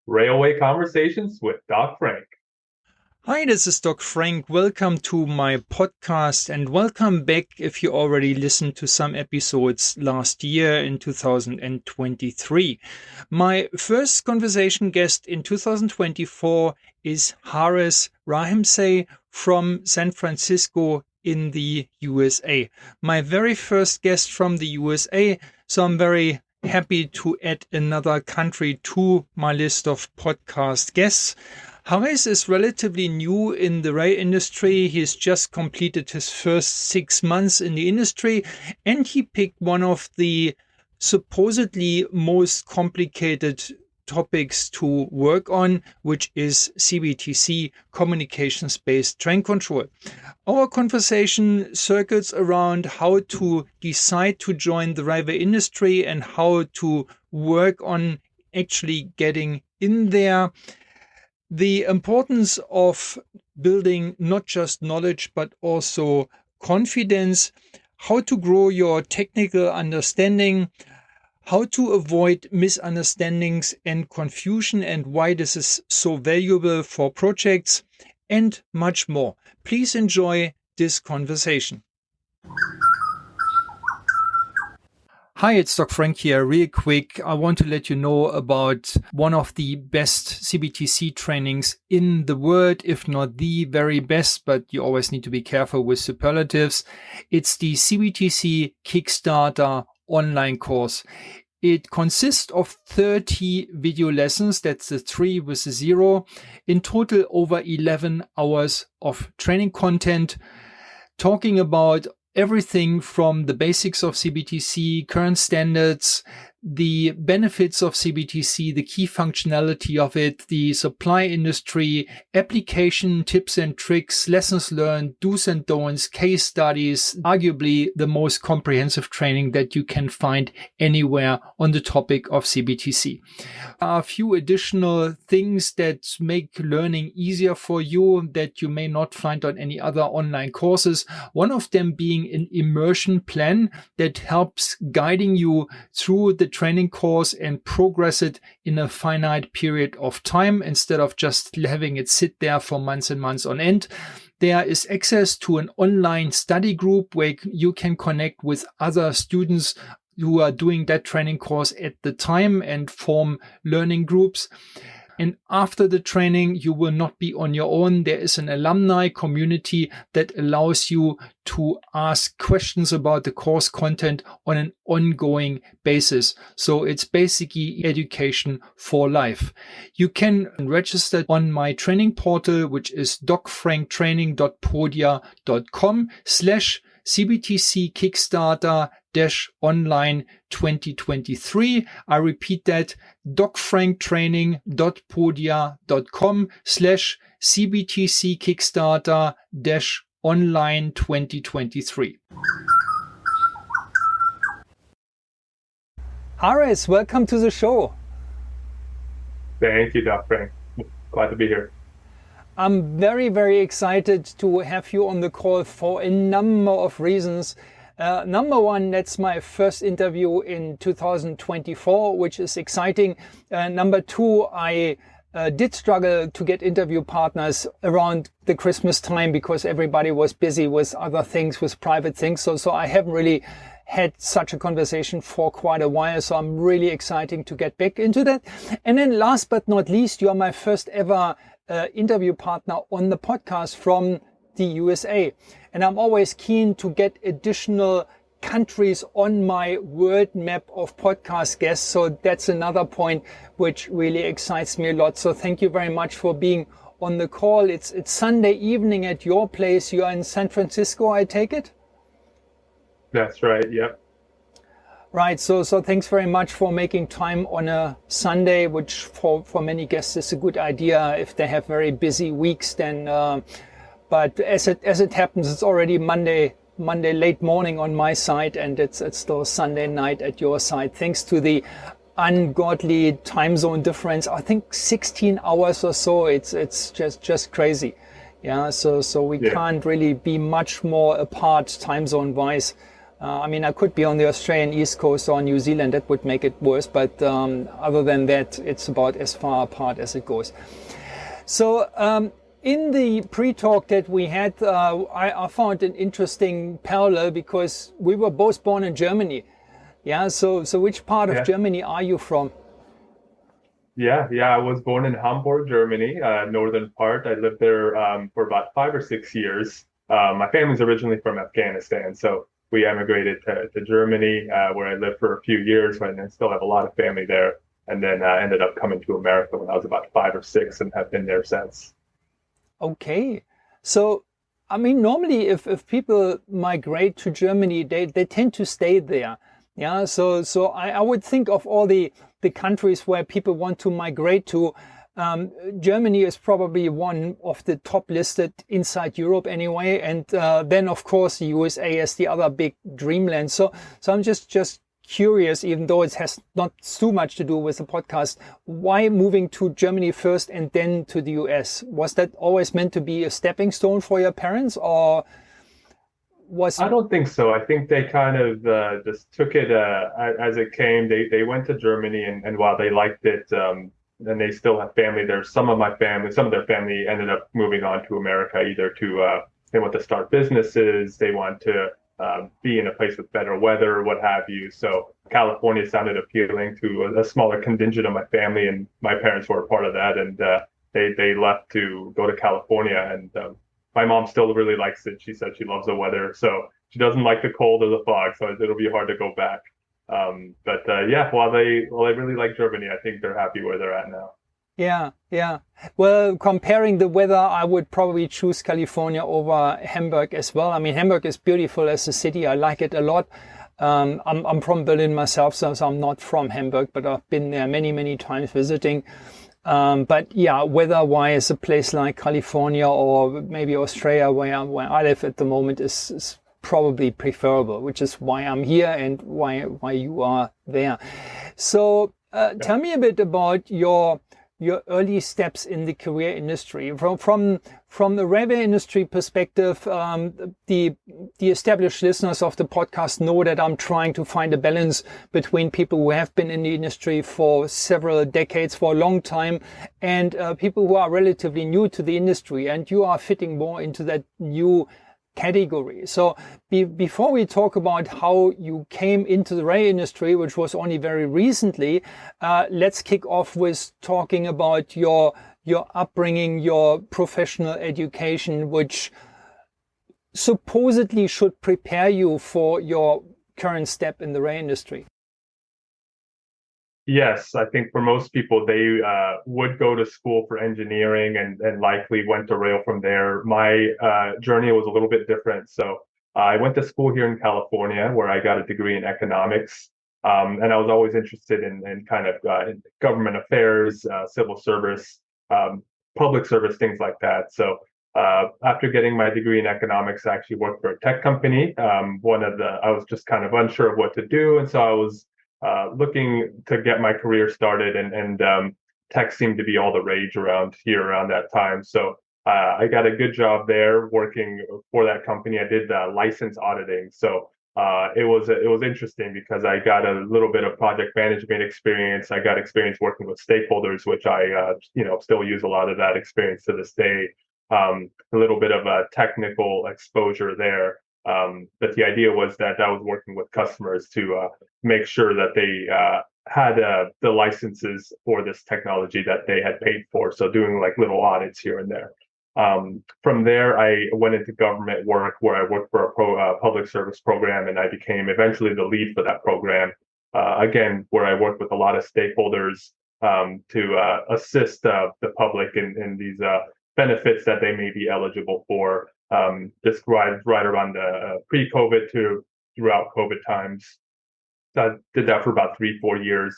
Railway Conversations with Doc Frank. Hi, this is Doc Frank. Welcome to my podcast and welcome back if you already listened to some episodes last year in 2023. My first conversation guest in 2024 is Hares Rahimzei from San Francisco in the USA. My very first guest from the USA, so I'm very happy to add another country to my list of podcast guests. Hares is relatively new in the rail industry. He's just completed his first 6 months in the industry, and he picked one of the supposedly most complicated topics to work on, which is CBTC, communications-based train control. Our conversation circles around how to decide to join the railway industry and how to work on actually getting in there. The importance of building not just knowledge, but also confidence, how to grow your technical understanding, how to avoid misunderstandings and confusion, and why this is so valuable for projects, and much more. Please enjoy this conversation. Hi, it's Doc Frank here. Real quick, I want to let you know about one of the best CBTC trainings in the world, if not the very best, but you always need to be careful with superlatives. It's the CBTC Kickstarter online course. It consists of 30 video lessons. That's the 3 with the 0. In total, over 11 hours of training content, talking about everything from the basics of CBTC, current standards, the benefits of CBTC, the key functionality of it, the supply industry, application tips and tricks, lessons learned, do's and don'ts, case studies, arguably the most comprehensive training that you can find anywhere on the topic of CBTC. There are a few additional things that make learning easier for you that you may not find on any other online courses. One of them being an immersion plan that helps guiding you through the training course and progress it in a finite period of time instead of just having it sit there for months and months on end. There is access to an online study group where you can connect with other students who are doing that training course at the time and form learning groups. And after the training, you will not be on your own. There is an alumni community that allows you to ask questions about the course content on an ongoing basis. So it's basically education for life. You can register on my training portal, which is docfranktraining.podia.com/CBTC Kickstarter online 2023. I repeat that, docfranktraining.podia.com/CBTC Kickstarter online 2023. Hares, welcome to the show. Thank you, Doc Frank. Glad to be here. I'm very, very excited to have you on the call for a number of reasons. Number one, that's my first interview in 2024, which is exciting. Number two, I did struggle to get interview partners around the Christmas time because everybody was busy with other things, with private things. So I haven't really had such a conversation for quite a while. So I'm really excited to get back into that. And then last but not least, you are my first ever interview partner on the podcast from the USA. And I'm always keen to get additional countries on my world map of podcast guests. So that's another point which really excites me a lot. So thank you very much for being on the call. It's Sunday evening at your place. You are in San Francisco, I take it? That's right. Yep. Right. So thanks very much for making time on a Sunday, which for many guests is a good idea if they have very busy weeks. Then, but as it happens, it's already Monday late morning on my side, and it's still Sunday night at your side. Thanks to the ungodly time zone difference, I think 16 hours or so. It's just crazy. Yeah. So we can't really be much more apart time zone wise. I mean, I could be on the Australian East Coast or New Zealand. That would make it worse. But other than that, it's about as far apart as it goes. So in the pre-talk that we had, I found an interesting parallel because we were both born in Germany. Yeah. So which part of Yeah. Germany are you from? Yeah. I was born in Hamburg, Germany, northern part. I lived there for about 5 or 6 years. My family's originally from Afghanistan, so we emigrated to Germany, where I lived for a few years, and I still have a lot of family there. And then ended up coming to America when I was about 5 or 6, and have been there since. Okay. So, I mean, normally if people migrate to Germany, they tend to stay there. Yeah. So I would think of all the countries where people want to migrate to. Germany is probably one of the top listed inside Europe anyway. And then, of course, the USA is the other big dreamland. So I'm just curious, even though it has not too much to do with the podcast, why moving to Germany first and then to the US? Was that always meant to be a stepping stone for your parents, or was I don't think so. I think they kind of just took it as it came. They went to Germany, and while they liked it, and they still have family there. Some of their family ended up moving on to America, either to they want to start businesses, they want to be in a place with better weather, what have you. So California sounded appealing to a smaller contingent of my family, and my parents were a part of that, and they left to go to California, and my mom still really likes it. She said she loves the weather, so she doesn't like the cold or the fog, so it'll be hard to go back. But yeah, while they really like Germany, I think they're happy where they're at now. yeah, yeah. Well, comparing the weather, I would probably choose California over Hamburg as well. I mean, Hamburg is beautiful as a city. I like it a lot. I'm from Berlin myself, so I'm not from Hamburg, but I've been there many times visiting. But yeah, weather-wise, a place like California or maybe Australia, where I live at the moment, is probably preferable, which is why I'm here and why you are there. So Yeah. tell me a bit about your early steps in the career industry. From the railway industry perspective, the established listeners of the podcast know that I'm trying to find a balance between people who have been in the industry for several decades, for a long time, and people who are relatively new to the industry. And you are fitting more into that new category. So before we talk about how you came into the rail industry, which was only very recently, let's kick off with talking about your upbringing, your professional education, which supposedly should prepare you for your current step in the rail industry. Yes, I think for most people, they would go to school for engineering, and likely went to rail from there. My journey was a little bit different. So I went to school here in California, where I got a degree in economics. And I was always interested in kind of in government affairs, civil service, um, public service, things like that. So after getting my degree in economics, I actually worked for a tech company. I was just kind of unsure of what to do, and so I was looking to get my career started, and tech seemed to be all the rage around here around that time. So I got a good job there working for that company. I did license auditing. So it was interesting because I got a little bit of project management experience. I got experience working with stakeholders, which I still use a lot of that experience to this day. A little bit of a technical exposure there. But the idea was that I was working with customers to make sure that they had the licenses for this technology that they had paid for. So doing like little audits here and there. From there, I went into government work, where I worked for a public service program, and I became eventually the lead for that program. Again, where I worked with a lot of stakeholders to assist the public in these benefits that they may be eligible for. Just right around the pre-COVID to throughout COVID times. I did that for about 3-4 years,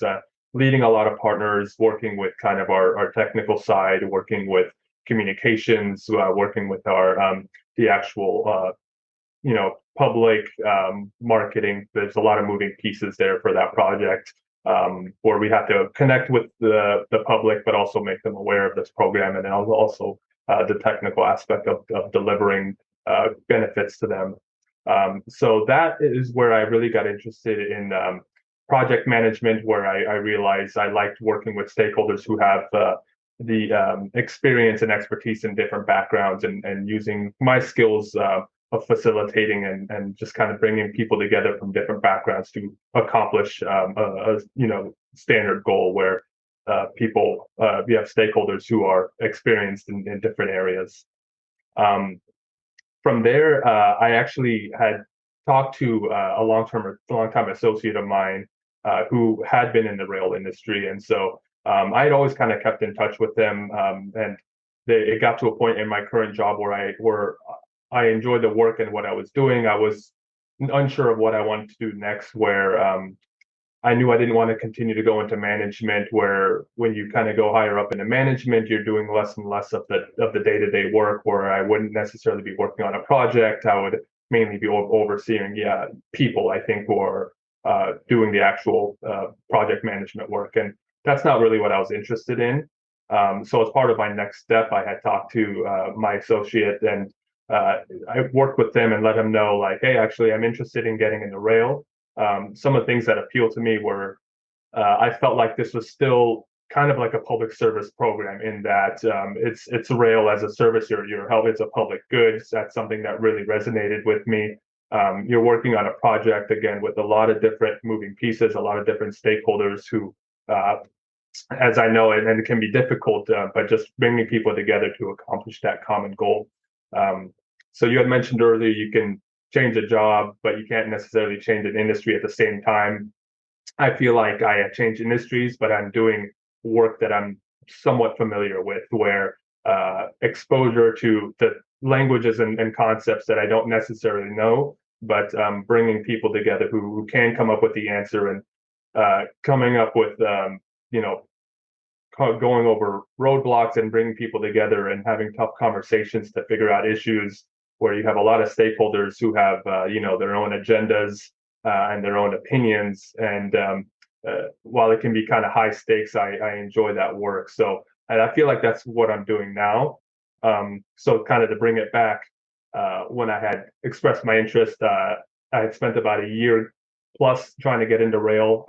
leading a lot of partners, working with kind of our technical side, working with communications, working with our the actual public marketing. There's a lot of moving pieces there for that project, where we have to connect with the public, but also make them aware of this program, and then also the technical aspect of delivering benefits to them. So that is where I really got interested in project management, where I realized I liked working with stakeholders who have the experience and expertise in different backgrounds, and using my skills of facilitating and just kind of bringing people together from different backgrounds to accomplish a standard goal where we have stakeholders who are experienced in different areas. From there, I actually had talked to a long-time associate of mine who had been in the rail industry, and so I had always kind of kept in touch with them, and it got to a point in my current job where I enjoyed the work and what I was doing. I was unsure of what I wanted to do next, where I knew I didn't want to continue to go into management, where when you kind of go higher up into management, you're doing less and less of the day-to-day work, where I wouldn't necessarily be working on a project. I would mainly be overseeing people, I think, who are doing the actual project management work. And that's not really what I was interested in. So as part of my next step, I had talked to my associate, and I worked with them and let him know, like, hey, actually, I'm interested in getting into rail. Some of the things that appealed to me were I felt like this was still kind of like a public service program, in that it's rail as a service. Your help, it's a public good. That's something that really resonated with me. You're working on a project, again, with a lot of different moving pieces, a lot of different stakeholders who, as I know, and it can be difficult, but just bringing people together to accomplish that common goal. So you had mentioned earlier, you can change a job, but you can't necessarily change an industry at the same time. I feel like I have changed industries, but I'm doing work that I'm somewhat familiar with, where exposure to the languages and concepts that I don't necessarily know, but bringing people together who can come up with the answer, and coming up with, going over roadblocks and bringing people together and having tough conversations to figure out issues, where you have a lot of stakeholders who have their own agendas and their own opinions. And while it can be kind of high stakes, I enjoy that work. So, and I feel like that's what I'm doing now. So kind of to bring it back, when I had expressed my interest, I had spent about a year plus trying to get into rail.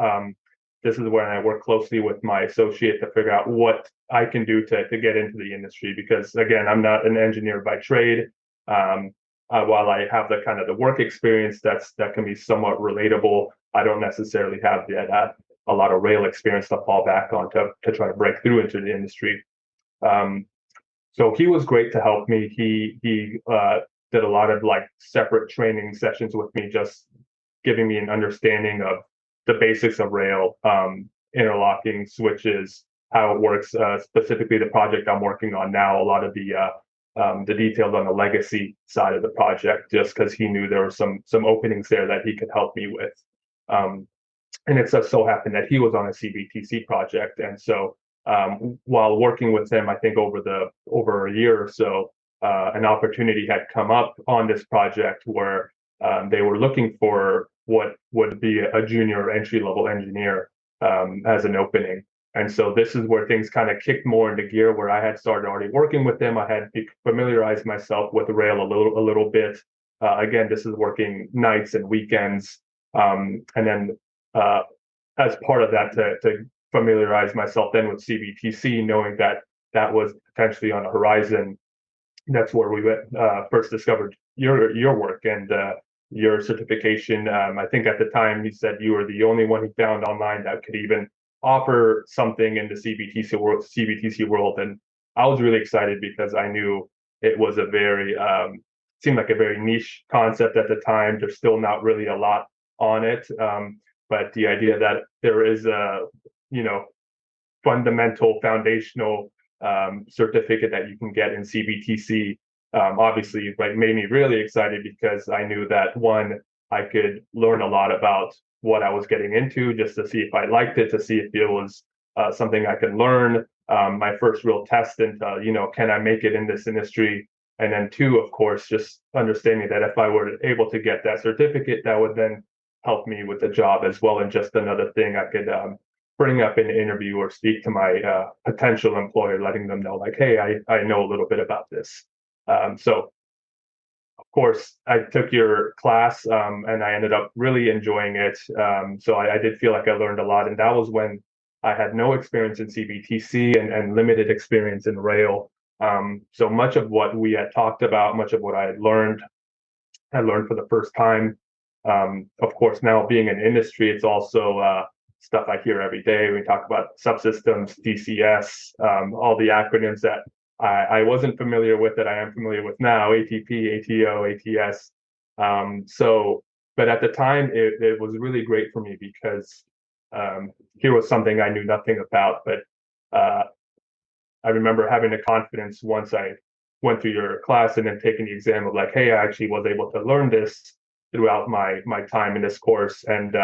This is when I work closely with my associate to figure out what I can do to get into the industry, because again, I'm not an engineer by trade. While I have the kind of the work experience that can be somewhat relatable, I don't necessarily have a lot of rail experience to fall back on to try to break through into the industry. So he was great to help me. He did a lot of like separate training sessions with me, just giving me an understanding of the basics of rail, interlocking switches, how it works, specifically the project I'm working on now, a lot of the details on the legacy side of the project, just because he knew there were some openings there that he could help me with. And it just so happened that he was on a CBTC project. And so while working with him, I think over a year or so, an opportunity had come up on this project where they were looking for what would be a junior entry-level engineer as an opening. And so this is where things kind of kicked more into gear, where I had started already working with them. I had familiarized myself with rail a little bit. Again, this is working nights and weekends. And then as part of that, to familiarize myself then with CBTC, knowing that was potentially on the horizon. That's where we first discovered your work and your certification. I think at the time he said you were the only one he found online that could even offer something in the CBTC world. And I was really excited, because I knew it was seemed like a very niche concept at the time. There's still not really a lot on it. But the idea that there is a, fundamental foundational certificate that you can get in CBTC, obviously, like, made me really excited, because I knew that, one, I could learn a lot about what I was getting into, just to see if I liked it, to see if it was something I could learn. My first real test into, can I make it in this industry? And then two, of course, just understanding that if I were able to get that certificate, that would then help me with the job as well. And just another thing I could bring up in an interview or speak to my potential employer, letting them know, like, hey, I know a little bit about this. So course, I took your class and I ended up really enjoying it. So I did feel like I learned a lot. And that was when I had no experience in CBTC and limited experience in rail. So much of what we had talked about, much of what I learned for the first time. Of course, now being in industry, it's also stuff I hear every day. We talk about subsystems, DCS, all the acronyms that I wasn't familiar with that I am familiar with now, ATP, ATO, ATS. But at the time, it was really great for me because here was something I knew nothing about. But I remember having the confidence once I went through your class and then taking the exam of like, hey, I actually was able to learn this throughout my time in this course. And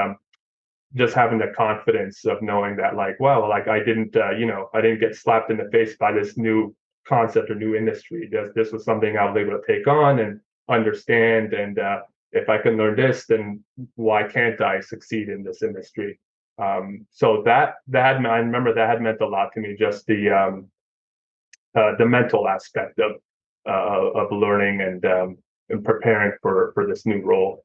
just having the confidence of knowing that like, well, like I didn't get slapped in the face by this new concept or new industry. This was something I was able to take on and understand. And if I can learn this, then why can't I succeed in this industry? So I remember that had meant a lot to me, just the mental aspect of learning and preparing for this new role.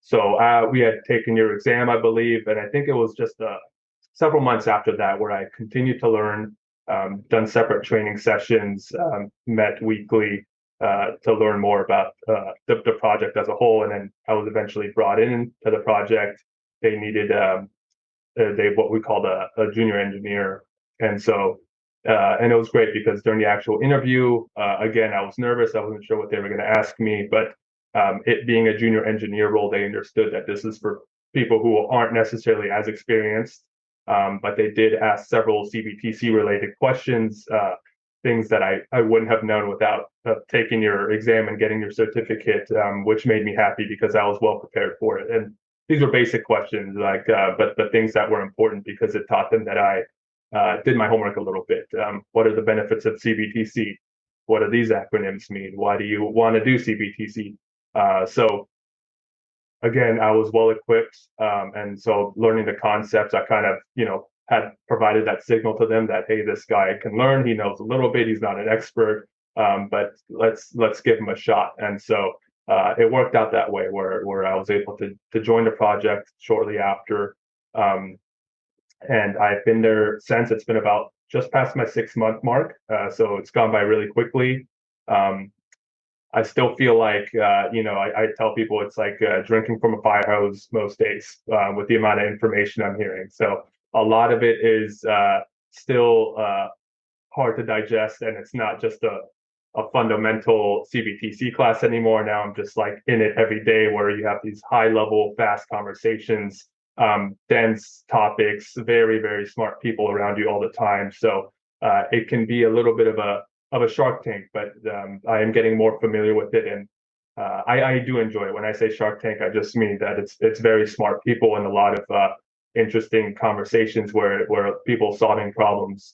So we had taken your exam, I believe, and I think it was just several months after that where I continued to learn, done separate training sessions, met weekly to learn more about the project as a whole, and then I was eventually brought in to the project. They needed what we called a junior engineer, and so. And it was great because during the actual interview, again, I was nervous. I wasn't sure what they were going to ask me, but it being a junior engineer role, they understood that this is for people who aren't necessarily as experienced, but they did ask several CBTC related questions, things that I wouldn't have known without taking your exam and getting your certificate, which made me happy because I was well prepared for it. And these were basic questions, like, but the things that were important because it taught them that I did my homework a little bit. What are the benefits of CBTC? What do these acronyms mean? Why do you want to do CBTC? So again, I was well equipped. And so learning the concepts, I kind of, had provided that signal to them that, hey, this guy can learn. He knows a little bit. He's not an expert, but let's give him a shot. And so it worked out that way where I was able to join the project shortly after. And I've been there since. It's been about just past my 6-month mark. So it's gone by really quickly. I still feel like, I tell people it's like drinking from a fire hose most days with the amount of information I'm hearing. So a lot of it is still hard to digest, and it's not just a fundamental CBTC class anymore. Now I'm just like in it every day where you have these high level, fast conversations, dense topics, very, very smart people around you all the time. So it can be a little bit of a Shark Tank, but I am getting more familiar with it, and I do enjoy it. When I say Shark Tank, I just mean that it's very smart people and a lot of interesting conversations where people solving problems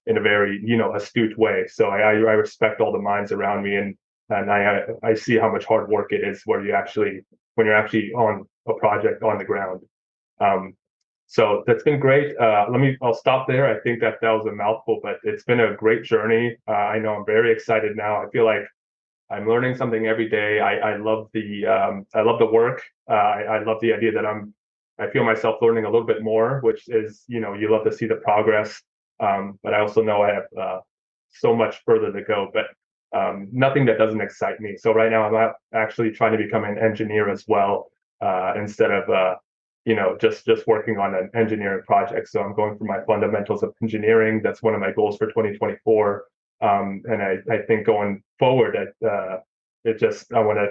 in a very astute way. So I respect all the minds around me, and I see how much hard work it is when you're actually on a project on the ground. So that's been great. I'll stop there. I think that was a mouthful, but it's been a great journey. I know I'm very excited now. I feel like I'm learning something every day. I love the work. I love the idea that I feel myself learning a little bit more, which is, you love to see the progress. But I also know I have so much further to go, but nothing that doesn't excite me. So right now I'm actually trying to become an engineer as well, instead of just working on an engineering project. So I'm going for my fundamentals of engineering. That's one of my goals for 2024. And I think going forward, I want to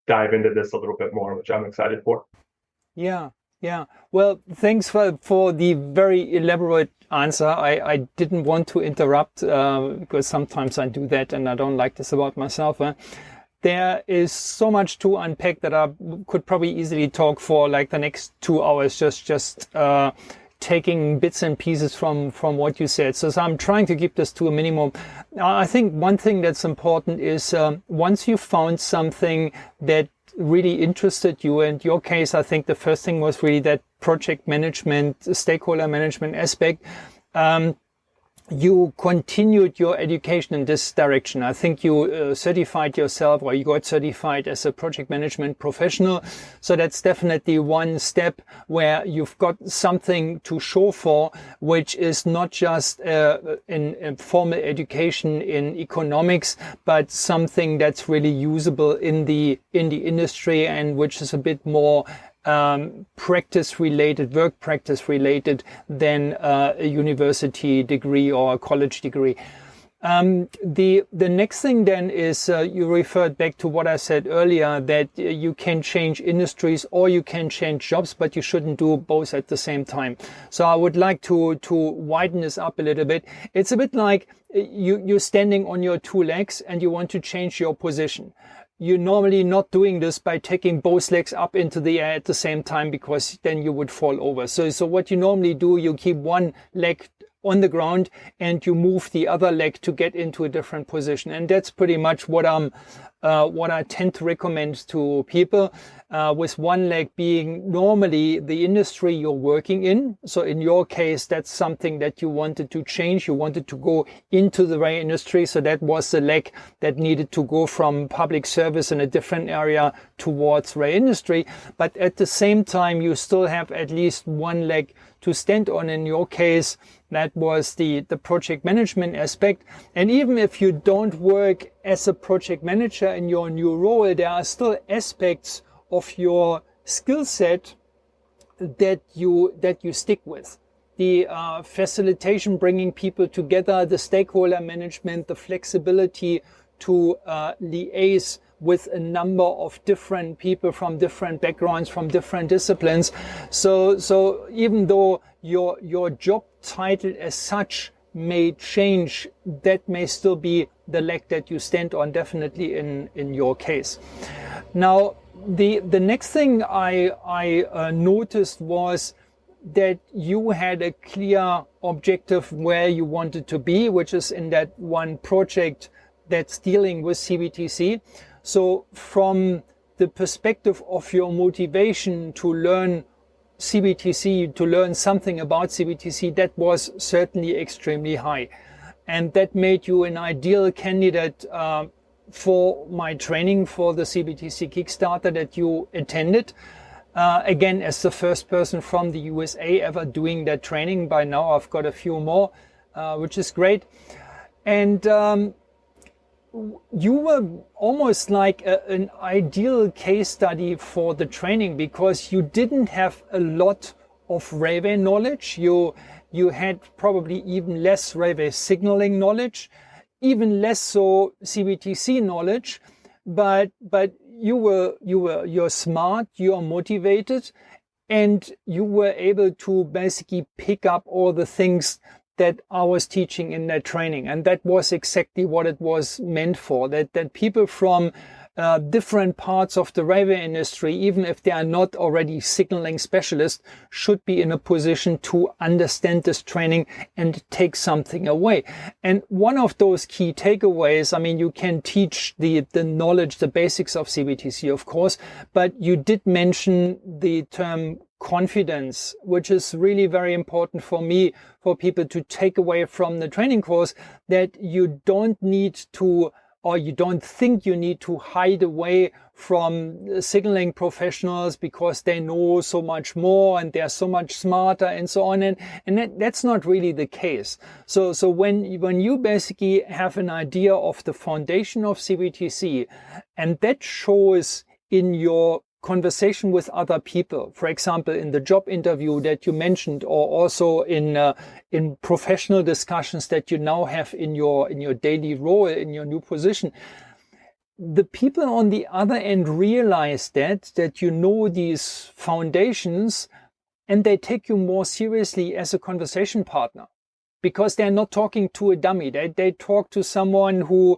dive into this a little bit more, which I'm excited for. Yeah. Well, thanks for the very elaborate answer. I didn't want to interrupt because sometimes I do that and I don't like this about myself. There is so much to unpack that I could probably easily talk for like the next 2 hours, just taking bits and pieces from what you said. So I'm trying to keep this to a minimum. I think one thing that's important is once you found something that really interested you, in your case, I think the first thing was really that project management, stakeholder management aspect. you continued your education in this direction. I think you certified yourself, or you got certified as a project management professional. So that's definitely one step where you've got something to show for, which is not just in formal education in economics, but something that's really usable in the industry, and which is a bit more practice related, work practice related than a university degree or a college degree. The next thing then is you referred back to what I said earlier, that you can change industries or you can change jobs, but you shouldn't do both at the same time. So I would like to widen this up a little bit. It's a bit like you're standing on your two legs and you want to change your position. You're normally not doing this by taking both legs up into the air at the same time, because then you would fall over. So what you normally do, you keep one leg on the ground and you move the other leg to get into a different position. And that's pretty much what I tend to recommend to people, with one leg being normally the industry you're working in. So in your case, that's something that you wanted to change. You wanted to go into the rail industry. So that was the leg that needed to go from public service in a different area towards rail industry. But at the same time, you still have at least one leg to stand on. In your case, that was the project management aspect. And even if you don't work as a project manager in your new role, there are still aspects of your skill set that you stick with. The facilitation, bringing people together, the stakeholder management, the flexibility to liaise with a number of different people from different backgrounds, from different disciplines. So even though your job title as such may change, that may still be the leg that you stand on, definitely in your case. Now, the next thing I noticed was that you had a clear objective where you wanted to be, which is in that one project that's dealing with CBTC. So from the perspective of your motivation to learn CBTC, to learn something about CBTC, that was certainly extremely high. And that made you an ideal candidate for my training for the CBTC Kickstarter that you attended. Again, as the first person from the USA ever doing that training. By now I've got a few more, which is great. And you were almost like an ideal case study for the training, because you didn't have a lot of railway knowledge. You had probably even less railway signaling knowledge, even less so CBTC knowledge, but you're smart, you're motivated, and you were able to basically pick up all the things that I was teaching in that training. And that was exactly what it was meant for, that people from different parts of the railway industry, even if they are not already signaling specialists, should be in a position to understand this training and take something away. And one of those key takeaways, I mean, you can teach the knowledge, the basics of CBTC, of course, but you did mention the term confidence, which is really very important for me, for people to take away from the training course, that you don't need to, or you don't think you need to hide away from signaling professionals because they know so much more and they're so much smarter and so on. And that's not really the case. So when you basically have an idea of the foundation of CBTC, and that shows in your conversation with other people, for example, in the job interview that you mentioned, or also in professional discussions that you now have in your daily role, in your new position, the people on the other end realize that you know these foundations, and they take you more seriously as a conversation partner, because they're not talking to a dummy. They talk to someone who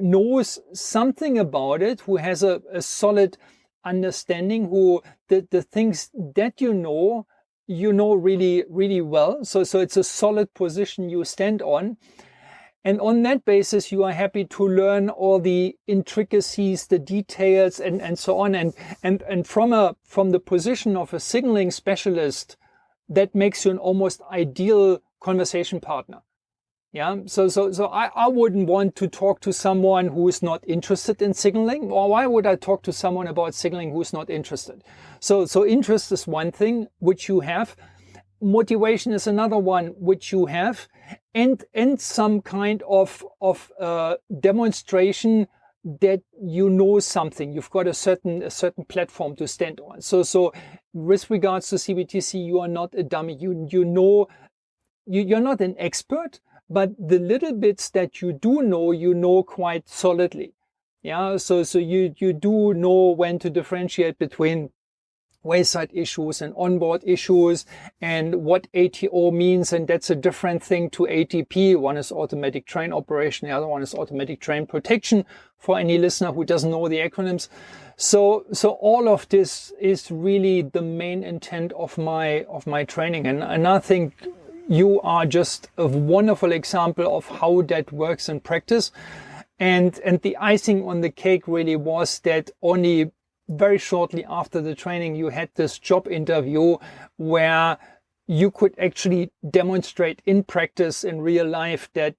knows something about it, who has a solid understanding, who the things that you know really, really well. So it's a solid position you stand on. And on that basis, you are happy to learn all the intricacies, the details, and so on. And from the position of a signaling specialist, that makes you an almost ideal conversation partner. Yeah, so I wouldn't want to talk to someone who is not interested in signaling, or why would I talk to someone about signaling who's not interested? So interest is one thing which you have. Motivation is another one which you have, and some kind of demonstration that you know something. You've got a certain platform to stand on. So with regards to CBTC, you are not a dummy. You know, you're not an expert, but the little bits that you do know, you know quite solidly. Yeah, so you do know when to differentiate between wayside issues and onboard issues and what ATO means, and that's a different thing to ATP. One is automatic train operation, the other one is automatic train protection, for any listener who doesn't know the acronyms. So all of this is really the main intent of my training, and I think you are just a wonderful example of how that works in practice. And the icing on the cake really was that only very shortly after the training, you had this job interview where you could actually demonstrate in practice, in real life, that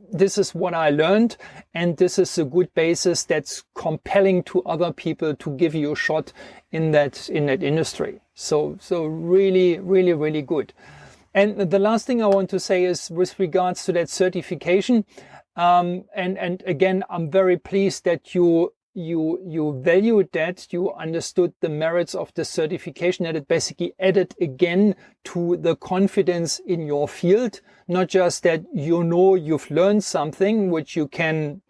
this is what I learned, and this is a good basis that's compelling to other people to give you a shot in that industry. So really, really, really good. And the last thing I want to say is with regards to that certification. And again, I'm very pleased that you valued that, you understood the merits of the certification, that it basically added again to the confidence in your field. Not just that you know you've learned something which you can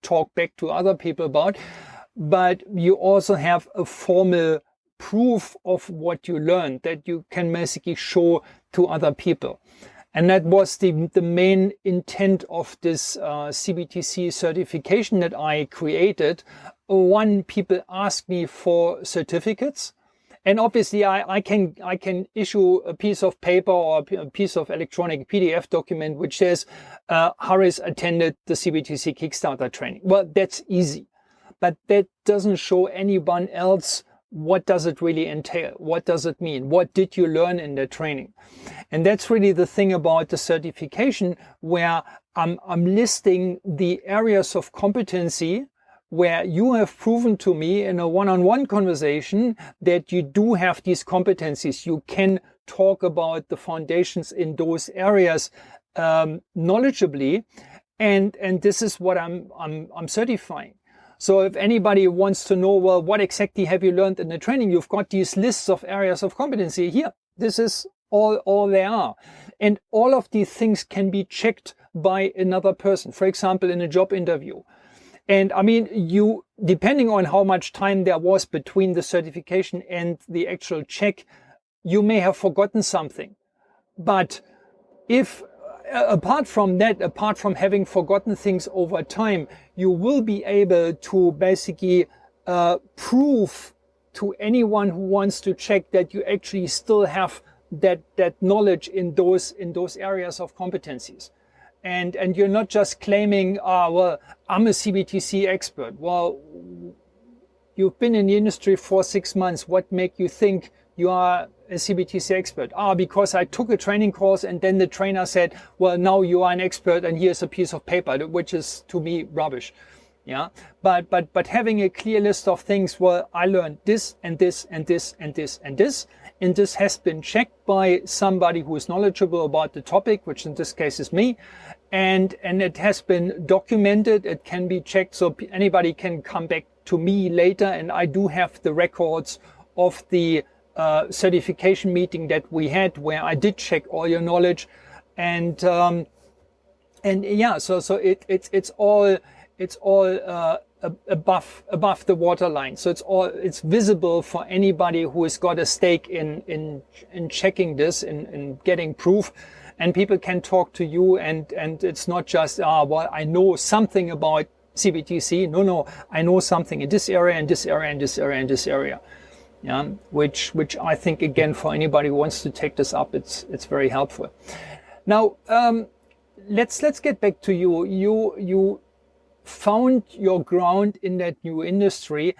talk back to other people about, but you also have a formal proof of what you learned that you can basically show to other people. And that was the main intent of this CBTC certification that I created. One, people ask me for certificates, and obviously I can issue a piece of paper or a piece of electronic PDF document which says Hares attended the CBTC Kickstarter training. Well, that's easy, but that doesn't show anyone else what does it really entail? What does it mean? What did you learn in the training? And that's really the thing about the certification, where I'm listing the areas of competency where you have proven to me in a one-on-one conversation that you do have these competencies. You can talk about the foundations in those areas knowledgeably, and this is what I'm certifying. So if anybody wants to know, well, what exactly have you learned in the training? You've got these lists of areas of competency here. This is all they are. And all of these things can be checked by another person, for example, in a job interview. And I mean, you, depending on how much time there was between the certification and the actual check, you may have forgotten something. But if apart from that, apart from having forgotten things over time, you will be able to basically prove to anyone who wants to check that you actually still have that knowledge in those areas of competencies. And you're not just claiming, well, I'm a CBTC expert. Well, you've been in the industry for 6 months. What makes you think you are a CBTC expert? Because I took a training course and then the trainer said, well, now you are an expert and here's a piece of paper, which is to me rubbish. Yeah. But having a clear list of things, well, I learned this and this and this and this and this, and this has been checked by somebody who is knowledgeable about the topic, which in this case is me. And it has been documented. It can be checked. So anybody can come back to me later. And I do have the records of the certification meeting that we had, where I did check all your knowledge, and yeah, so it's all above the waterline. So it's visible for anybody who has got a stake in checking this, in getting proof, and people can talk to you, and it's not just well, I know something about CBTC. No, I know something in this area, and this area, and this area, and this area. Yeah, which I think, again, for anybody who wants to take this up, it's very helpful. Now, let's get back to you. You found your ground in that new industry.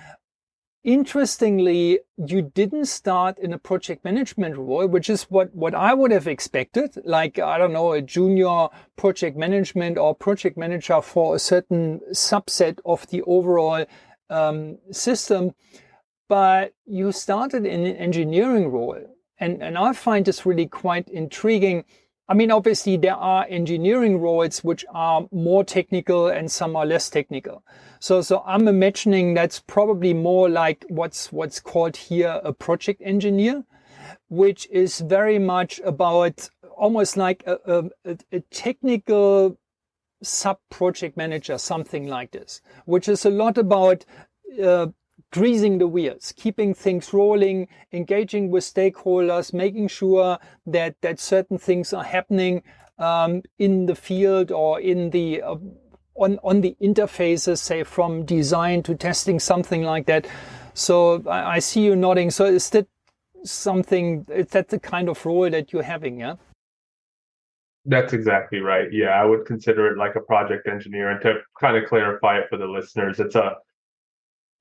Interestingly, you didn't start in a project management role, which is what I would have expected. Like, I don't know, a junior project management or project manager for a certain subset of the overall system. But you started in an engineering role. And I find this really quite intriguing. I mean, obviously, there are engineering roles which are more technical and some are less technical. So I'm imagining that's probably more like what's called here a project engineer, which is very much about almost like a technical sub-project manager, something like this, which is a lot about greasing the wheels, keeping things rolling, engaging with stakeholders, making sure that certain things are happening in the field or in the on the interfaces, say from design to testing, something like that. So I see you nodding. So is that something? Is that the kind of role that you're having? Yeah. That's exactly right. Yeah, I would consider it like a project engineer. And to kind of clarify it for the listeners,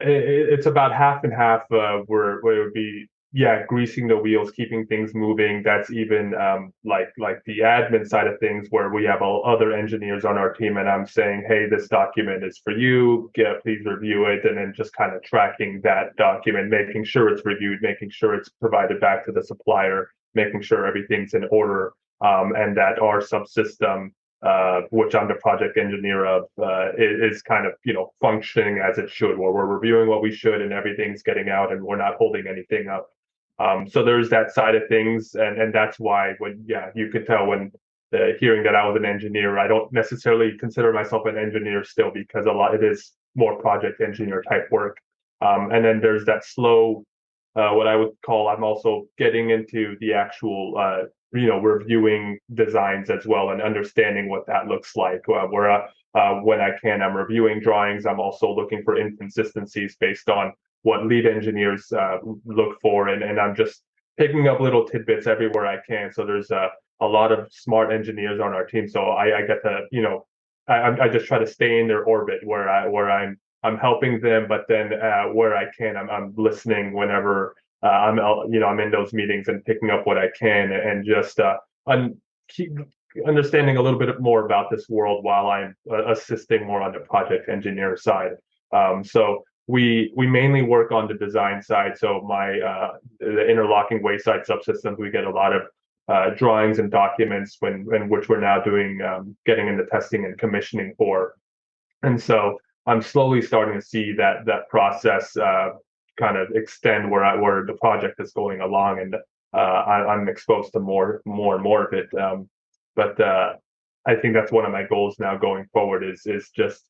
it's about half and half, where it would be, yeah, greasing the wheels, keeping things moving. That's even like the admin side of things, where we have other engineers on our team and I'm saying, hey, this document is for you, please review it, and then just kind of tracking that document, making sure it's reviewed, making sure it's provided back to the supplier, making sure everything's in order, and that our subsystem, which I'm the project engineer of, is kind of, functioning as it should, where we're reviewing what we should and everything's getting out and we're not holding anything up. So there's that side of things, and that's why you could tell when hearing that I was an engineer. I don't necessarily consider myself an engineer still, because it is more project engineer type work. And then there's that slow, what I would call, I'm also getting into the actual reviewing designs as well and understanding what that looks like. Where when I can, I'm reviewing drawings. I'm also looking for inconsistencies based on what lead engineers look for, and I'm just picking up little tidbits everywhere I can. So there's a lot of smart engineers on our team. So I get to, I just try to stay in their orbit where I'm helping them, but then where I can, I'm listening whenever I'm in those meetings and picking up what I can, and just keep understanding a little bit more about this world while I'm assisting more on the project engineer side. So we mainly work on the design side. So the interlocking wayside subsystems, we get a lot of drawings and documents which we're now doing, getting into testing and commissioning for. And so I'm slowly starting to see that process kind of extend where the project is going along, and I'm exposed to more and more of it. But I think that's one of my goals now going forward is just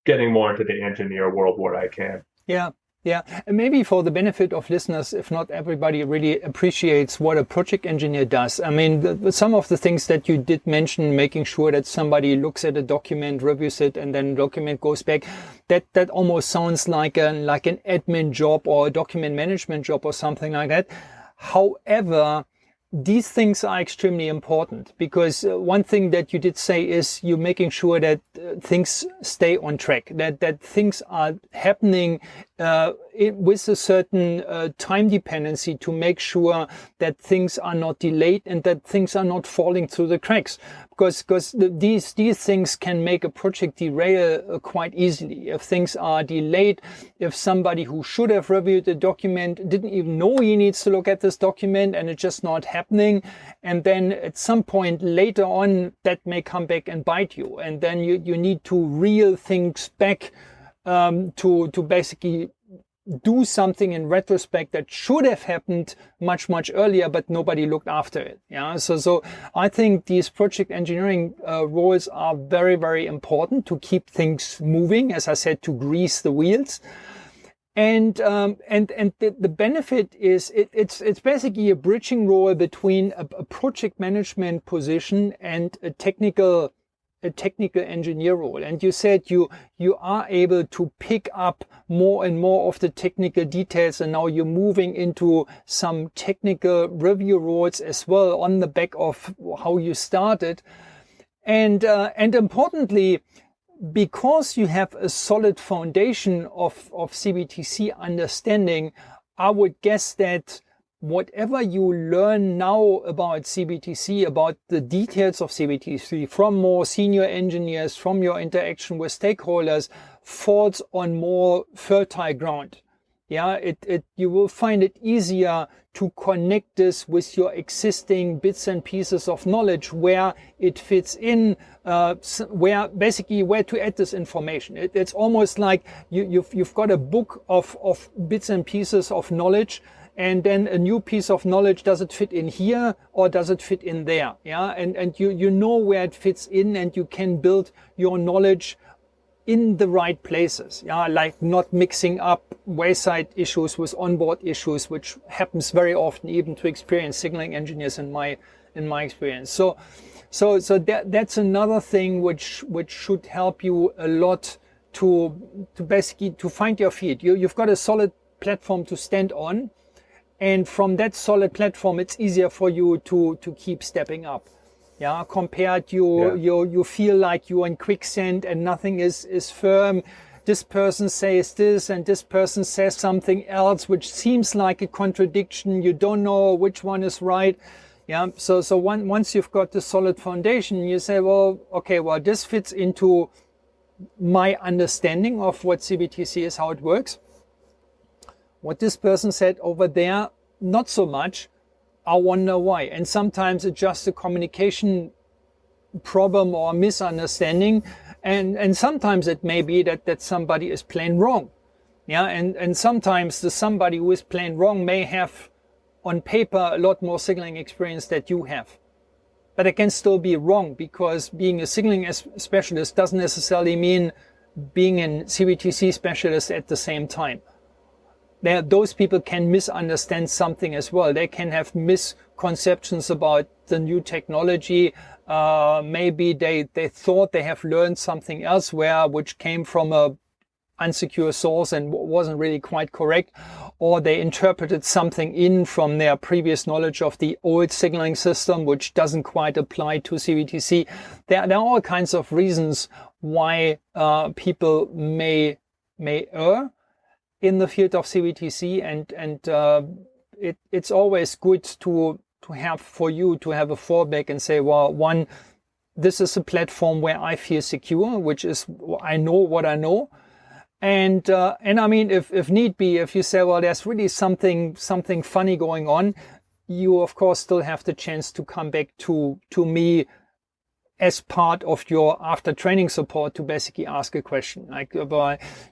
getting more into the engineer world where I can. Yeah. Yeah, and maybe for the benefit of listeners, if not everybody really appreciates what a project engineer does. I mean, some of the things that you did mention, making sure that somebody looks at a document, reviews it, and then the document goes back, that almost sounds like an admin job or a document management job or something like that. However, these things are extremely important, because one thing that you did say is you're making sure that things stay on track, that things are happening with a certain time dependency, to make sure that things are not delayed and that things are not falling through the cracks. Because these things can make a project derail quite easily. If things are delayed, if somebody who should have reviewed the document didn't even know he needs to look at this document and it's just not happening, and then at some point later on that may come back and bite you, and then you need to reel things back to basically do something in retrospect that should have happened much earlier, but nobody looked after it. Yeah. So I think these project engineering roles are very, very important to keep things moving, as I said, to grease the wheels. And the benefit is it's basically a bridging role between a project management position and a technical engineer role. And you said you are able to pick up more and more of the technical details, and now you're moving into some technical review roles as well on the back of how you started. And importantly, because you have a solid foundation of CBTC understanding, I would guess that whatever you learn now about CBTC, about the details of CBTC from more senior engineers, from your interaction with stakeholders, falls on more fertile ground. Yeah, you will find it easier to connect this with your existing bits and pieces of knowledge, where it fits in, where to add this information. It's almost like you've got a book of bits and pieces of knowledge, and then a new piece of knowledge, does it fit in here or does it fit in there? Yeah, and you know where it fits in, and you can build your knowledge in the right places. Yeah, like not mixing up wayside issues with onboard issues, which happens very often, even to experienced signaling engineers in my experience. So that's another thing which should help you a lot to basically to find your feet. You've got a solid platform to stand on, and from that solid platform, it's easier for you to keep stepping up. Yeah, compared you feel like you're in quicksand and nothing is firm. This person says this and this person says something else, which seems like a contradiction. You don't know which one is right. Yeah, so once you've got the solid foundation, you say, well, okay, well, this fits into my understanding of what CBTC is, how it works. What this person said over there, not so much. I wonder why. And sometimes it's just a communication problem or misunderstanding. And sometimes it may be that somebody is plain wrong. Yeah, and sometimes the somebody who is plain wrong may have on paper a lot more signaling experience that you have. But it can still be wrong, because being a signaling specialist doesn't necessarily mean being a CBTC specialist at the same time. Those people can misunderstand something as well. They can have misconceptions about the new technology. Maybe they thought they have learned something elsewhere, which came from a unsecure source and wasn't really quite correct. Or they interpreted something in from their previous knowledge of the old signaling system, which doesn't quite apply to CBTC. There are all kinds of reasons why people may err in the field of CBTC, and it's always good to have a fallback and say, well, one, this is a platform where I feel secure, which is I know what I know, and I mean, if need be, if you say, well, there's really something funny going on, you of course still have the chance to come back to me as part of your after training support to basically ask a question like,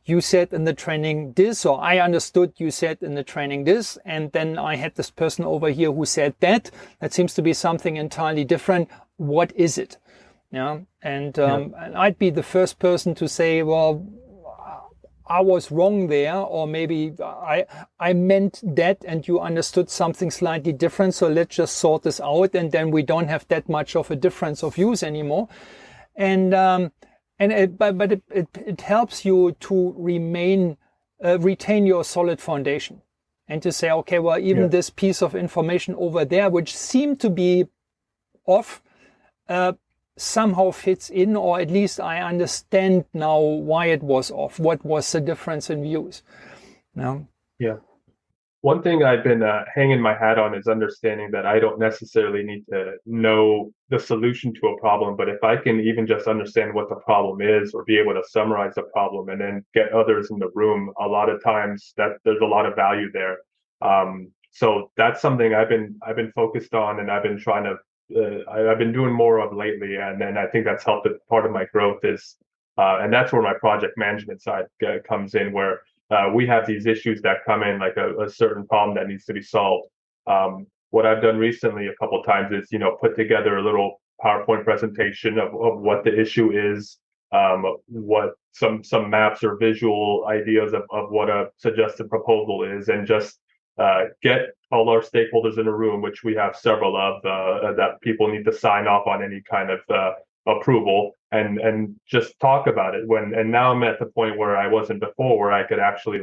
you said in the training this, or I understood you said in the training this, and then I had this person over here who said that seems to be something entirely different. What is it? Yeah. And I'd be the first person to say, well, I was wrong there, or maybe I meant that and you understood something slightly different. So let's just sort this out, and then we don't have that much of a difference of views anymore. And it helps you to retain your solid foundation, and to say, okay, well, even this piece of information over there, which seemed to be off, somehow fits in, or at least I understand now why it was off. What was the difference in views? No. Yeah. One thing I've been hanging my hat on is understanding that I don't necessarily need to know the solution to a problem, but if I can even just understand what the problem is, or be able to summarize the problem and then get others in the room, a lot of times that there's a lot of value there. So that's something I've been focused on, and I've been trying to I've been doing more of lately, and I think that's helped with part of my growth is, and that's where my project management side comes in, where we have these issues that come in, like a certain problem that needs to be solved. What I've done recently a couple of times is, put together a little PowerPoint presentation of what the issue is, what some maps or visual ideas of what a suggested proposal is, and just get all our stakeholders in a room, which we have several of, that people need to sign off on any kind of approval, and just talk about it. And now I'm at the point where I wasn't before, where I could actually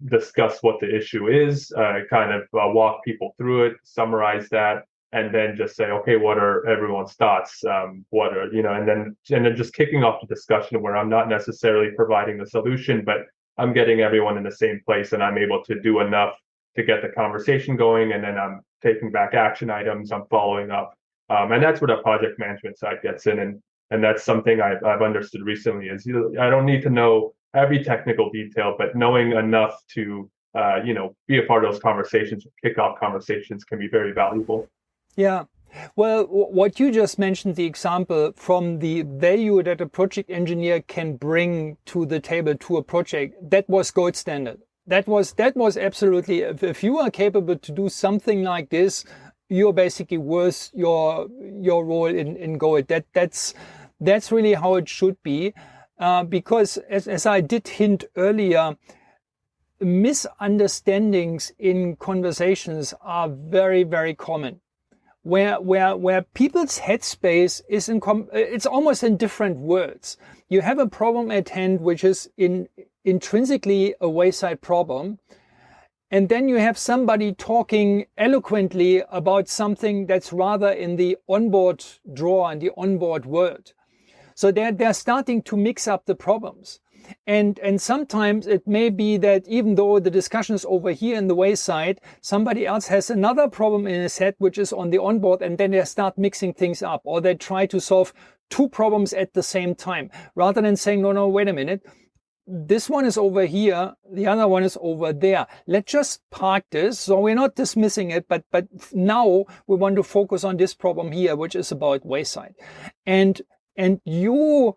discuss what the issue is, kind of walk people through it, summarize that, and then just say, okay, what are everyone's thoughts? What are, and then just kicking off the discussion where I'm not necessarily providing the solution, but I'm getting everyone in the same place, and I'm able to do enough to get the conversation going, and then I'm taking back action items, I'm following up. And that's where the project management side gets in. And that's something I've understood recently is I don't need to know every technical detail, but knowing enough to, be a part of those conversations, kickoff conversations can be very valuable. Yeah. Well, what you just mentioned, the example from the value that a project engineer can bring to the table to a project, that was gold standard. That was absolutely, if you are capable to do something like this, you're basically worth your role in gold. That's really how it should be, because as I did hint earlier, misunderstandings in conversations are very, very common. Where people's headspace is it's almost in different words. You have a problem at hand which is intrinsically a wayside problem, and then you have somebody talking eloquently about something that's rather in the onboard drawer and the onboard world. So they're starting to mix up the problems. And sometimes it may be that even though the discussion is over here in the wayside, somebody else has another problem in his head which is on the onboard, and then they start mixing things up, or they try to solve two problems at the same time, rather than saying, no, wait a minute, this one is over here, the other one is over there. Let's just park this. So we're not dismissing it, but now we want to focus on this problem here, which is about wayside. And you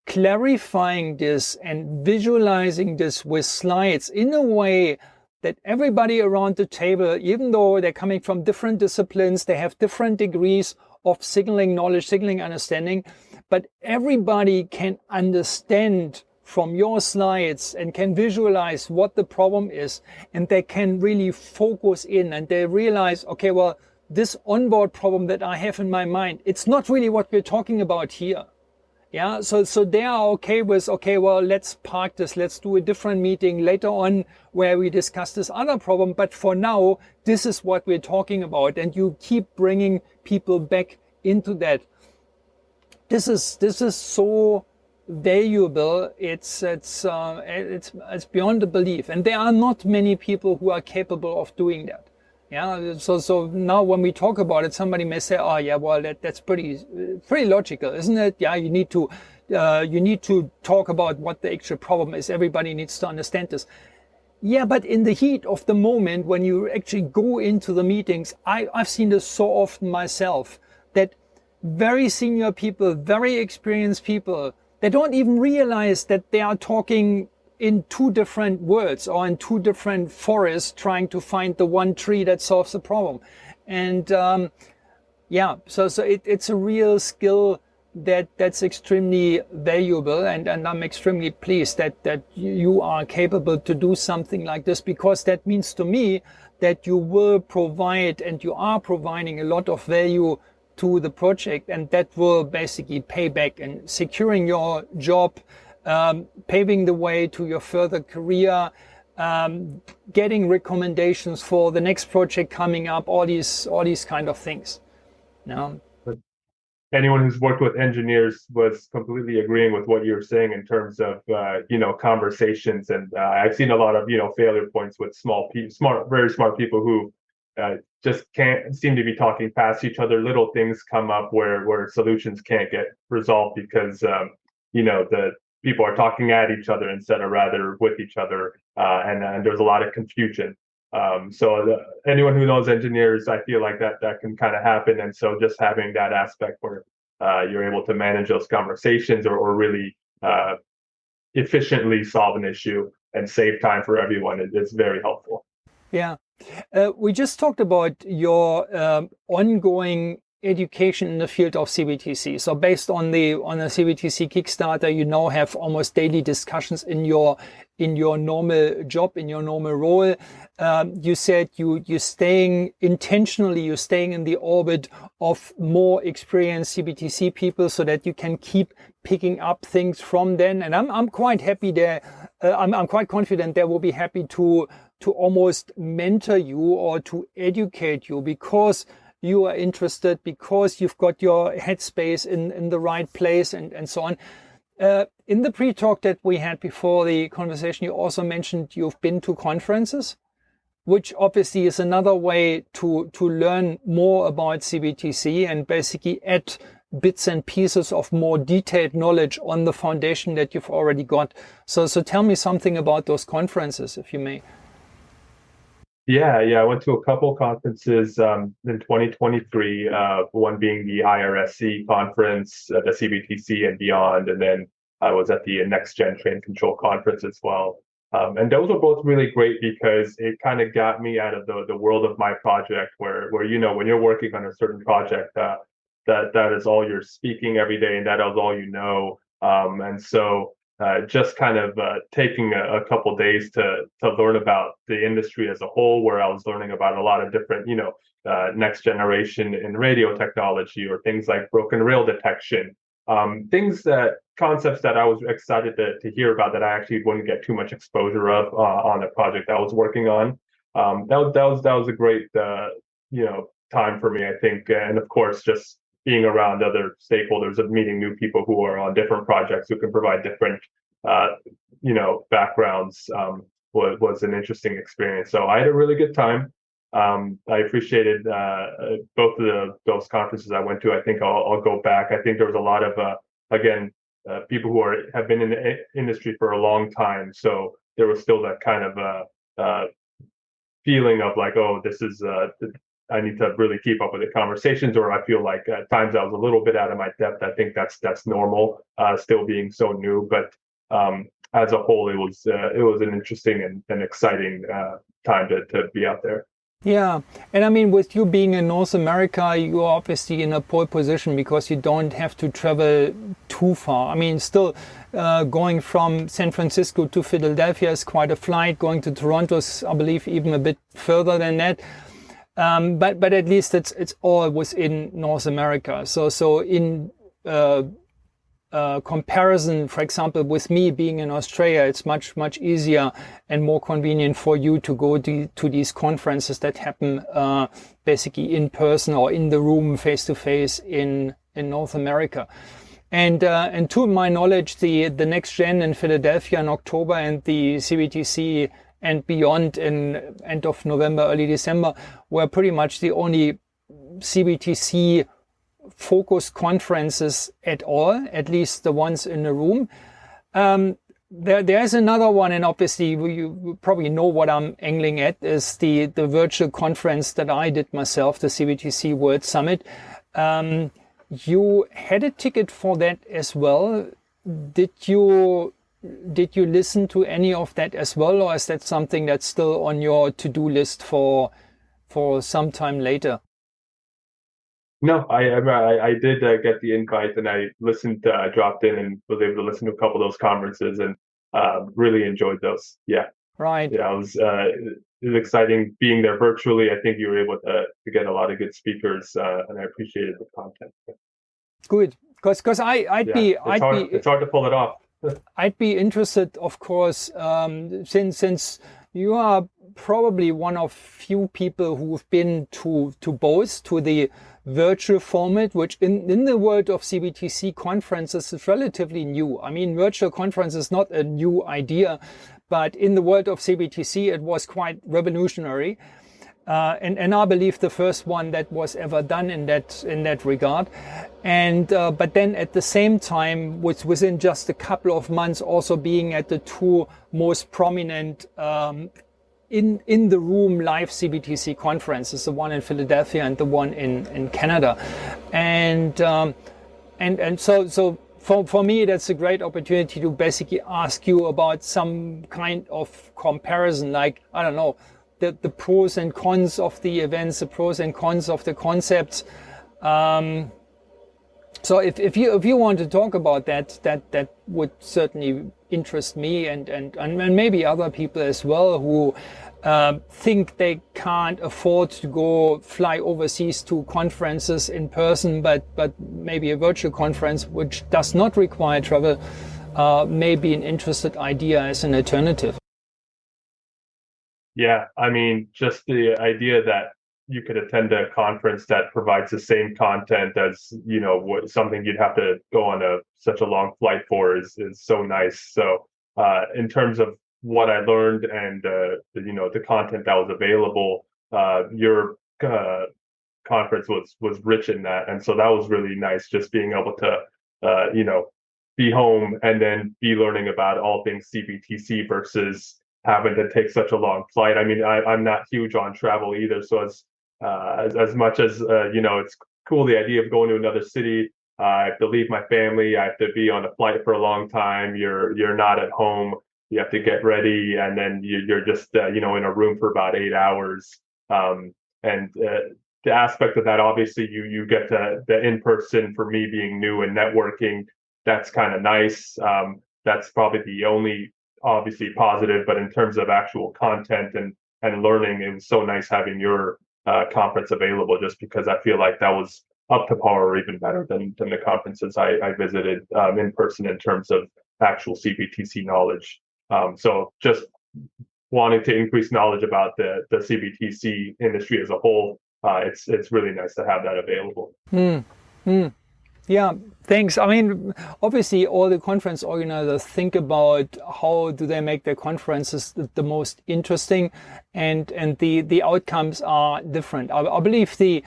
clarifying this and visualizing this with slides in a way that everybody around the table, even though they're coming from different disciplines, they have different degrees of signaling knowledge, signaling understanding, but everybody can understand from your slides and can visualize what the problem is, and they can really focus in and they realize, okay, well, this onboard problem that I have in my mind, it's not really what we're talking about here. Yeah, so they are okay with, okay, well, let's park this. Let's do a different meeting later on where we discuss this other problem. But for now, this is what we're talking about. And you keep bringing people back into that. This is so valuable. It's beyond a belief. And there are not many people who are capable of doing that. Yeah, so now when we talk about it, somebody may say, "Oh, yeah, well, that's pretty logical, isn't it? Yeah, you need to talk about what the actual problem is. Everybody needs to understand this." Yeah, but in the heat of the moment, when you actually go into the meetings, I've seen this so often myself, that very senior people, very experienced people, they don't even realize that they are talking in two different words or in two different forests, trying to find the one tree that solves the problem. And so it's a real skill that's extremely valuable, and I'm extremely pleased that you are capable to do something like this, because that means to me that you will provide and you are providing a lot of value to the project, and that will basically pay back and securing your job, paving the way to your further career, getting recommendations for the next project coming up, all these kind of things. No? Anyone who's worked with engineers was completely agreeing with what you were saying in terms of conversations, and I've seen a lot of failure points with very smart people who just can't seem to be talking past each other. Little things come up where solutions can't get resolved because the people are talking at each other instead of rather with each other, and there's a lot of confusion. Anyone who knows engineers, I feel like that can kind of happen. And so just having that aspect where you're able to manage those conversations or really efficiently solve an issue and save time for everyone is very helpful. Yeah. We just talked about your ongoing education in the field of CBTC. So based on the CBTC Kickstarter, you now have almost daily discussions in your normal job, in your normal role. You said you're staying in the orbit of more experienced CBTC people so that you can keep picking up things from them. And I'm quite happy there. I'm quite confident they will be happy to almost mentor you or to educate you, because you are interested, because you've got your headspace in the right place, and so on. In the pre-talk that we had before the conversation, you also mentioned you've been to conferences, which obviously is another way to learn more about CBTC and basically add bits and pieces of more detailed knowledge on the foundation that you've already got. So tell me something about those conferences, if you may. Yeah, I went to a couple conferences in 2023, one being the IRSC conference, the CBTC and beyond, and then I was at the Next Gen Train Control conference as well. And those were both really great because it kind of got me out of the world of my project where when you're working on a certain project, that is all you're speaking every day and that is all you know. And so just kind of taking a couple days to learn about the industry as a whole, where I was learning about a lot of different, next generation in radio technology or things like broken rail detection, concepts that I was excited to hear about that I actually wouldn't get too much exposure of on a project I was working on. That was a great time for me, I think, and of course just being around other stakeholders and meeting new people who are on different projects who can provide different backgrounds was an interesting experience. So I had a really good time. I appreciated both of those conferences I went to. I think I'll go back. I think there was a lot of people who have been in the industry for a long time, so there was still that kind of feeling of like, oh, this is I need to really keep up with the conversations, or I feel like at times I was a little bit out of my depth. I think that's normal, still being so new, but as a whole, it was an interesting and exciting time to be out there. Yeah, and I mean, with you being in North America, you're obviously in a pole position because you don't have to travel too far. I mean, still going from San Francisco to Philadelphia is quite a flight. Going to Toronto is, I believe, even a bit further than that. But at least it's all within North America. So in comparison, for example, with me being in Australia, it's much easier and more convenient for you to go to these conferences that happen basically in person or in the room face to face in North America. And to my knowledge, the Next Gen in Philadelphia in October and the CBTC and beyond in end of November, early December were pretty much the only CBTC focused conferences at all, at least the ones in the room. There's another one, and obviously you probably know what I'm angling at, is the virtual conference that I did myself, the CBTC World Summit. You had a ticket for that as well. Did you listen to any of that as well, or is that something that's still on your to-do list for some time later? No, I did get the invite, and I listened. I dropped in and was able to listen to a couple of those conferences, and really enjoyed those. Yeah, right. Yeah, it was exciting being there virtually. I think you were able to get a lot of good speakers, and I appreciated the content. Good, because it's hard to pull it off. I'd be interested, of course, since you are probably one of few people who've been to both, to the virtual format, which in the world of CBTC conferences is relatively new. I mean, virtual conference is not a new idea, but in the world of CBTC, it was quite revolutionary. And I believe the first one that was ever done in that regard. And but then at the same time, within just a couple of months, also being at the two most prominent in the room live CBTC conferences, the one in Philadelphia and the one in Canada. And so for me, that's a great opportunity to basically ask you about some kind of comparison, like, I don't know, the pros and cons of the events, the pros and cons of the concepts. So if you want to talk about that would certainly interest me and maybe other people as well who think they can't afford to fly overseas to conferences in person, but maybe a virtual conference which does not require travel may be an interesting idea as an alternative. Yeah, I mean, just the idea that you could attend a conference that provides the same content as, something you'd have to go on such a long flight for is so nice. So in terms of what I learned and the content that was available, your conference was rich in that, and so that was really nice. Just being able to be home and then be learning about all things CBTC versus having to take such a long flight. I mean, I'm not huge on travel either, so as much as it's cool the idea of going to another city. I have to leave my family. I have to be on a flight for a long time. You're not at home. You have to get ready, and then you're just in a room for about 8 hours. And the aspect of that, obviously, you get the in-person. For me, being new and networking, that's kind of nice. That's probably the only obviously positive. But in terms of actual content and learning, it was so nice having your conference available, just because I feel like that was up to par or even better than the conferences I visited in person in terms of actual CBTC knowledge. So just wanting to increase knowledge about the CBTC industry as a whole, it's really nice to have that available. Yeah, thanks. I mean, obviously, all the conference organizers think about how do they make their conferences the most interesting, and the outcomes are different. I believe the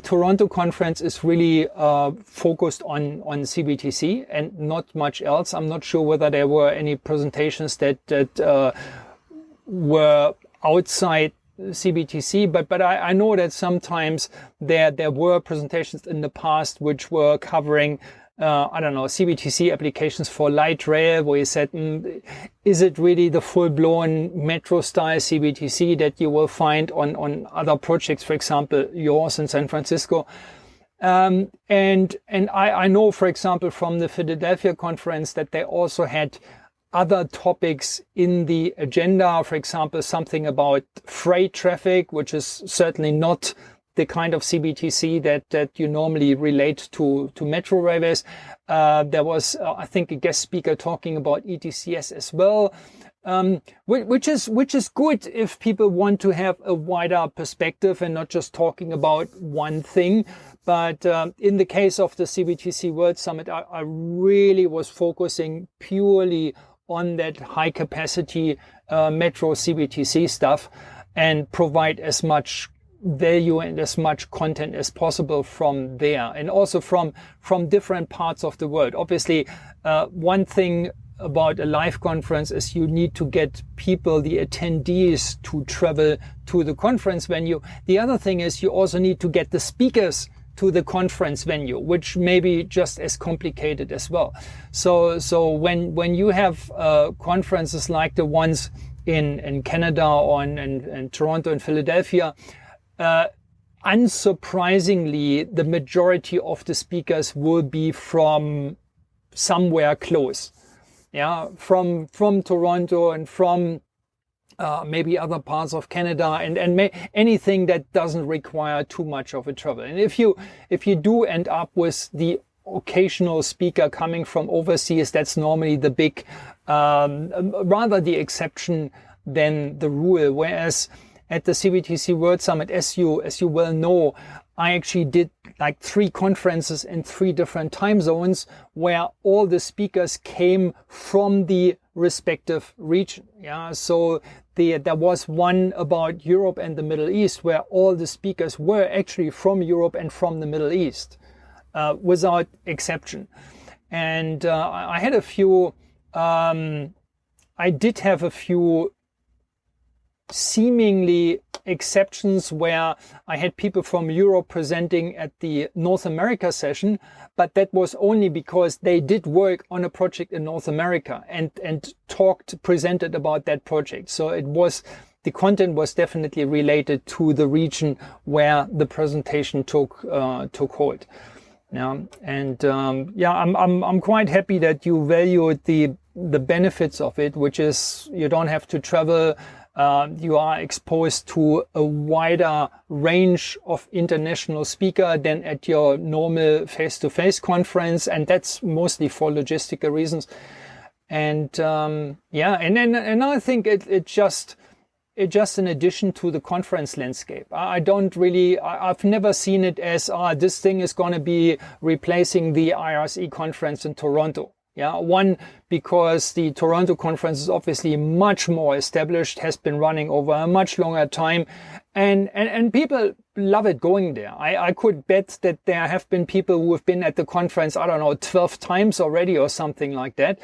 Toronto conference is really focused on CBTC and not much else. I'm not sure whether there were any presentations that were outside CBTC, but I know that sometimes there were presentations in the past which were covering CBTC applications for light rail, where you said, is it really the full-blown metro style CBTC that you will find on other projects, for example yours in San Francisco? And I know, for example, from the Philadelphia conference that they also had other topics in the agenda, for example, something about freight traffic, which is certainly not the kind of CBTC that you normally relate to metro railways. There was, I think, a guest speaker talking about ETCS as well, which is good if people want to have a wider perspective and not just talking about one thing. But in the case of the CBTC World Summit, I really was focusing purely on that high capacity metro CBTC stuff, and provide as much value and as much content as possible from there, and also from different parts of the world. Obviously, one thing about a live conference is you need to get people, the attendees, to travel to the conference venue. The other thing is you also need to get the speakers to the conference venue, which may be just as complicated as well. So when you have conferences like the ones in Canada or in Toronto and Philadelphia, unsurprisingly, the majority of the speakers will be from somewhere close, from Toronto and from maybe other parts of Canada, and anything that doesn't require too much of a travel. And if you do end up with the occasional speaker coming from overseas, that's normally the big, rather the exception than the rule. Whereas at the CBTC World Summit, as you well know, I actually did like 3 conferences in 3 different time zones where all the speakers came from the respective region. So there was one about Europe and the Middle East where all the speakers were actually from Europe and from the Middle East, without exception. And I had a few, I did have a few seemingly exceptions where I had people from Europe presenting at the North America session, but that was only because they did work on a project in North America and presented about that project. So the content was definitely related to the region where the presentation took hold. I'm quite happy that you valued the benefits of it, which is you don't have to travel. You are exposed to a wider range of international speaker than at your normal face-to-face conference, and that's mostly for logistical reasons. And I think it just an addition to the conference landscape. I don't really, I've never seen it as this thing is going to be replacing the IRC conference in Toronto. Yeah, one, because the Toronto conference is obviously much more established, has been running over a much longer time, and people love it going there. I could bet that there have been people who have been at the conference, I don't know, 12 times already or something like that,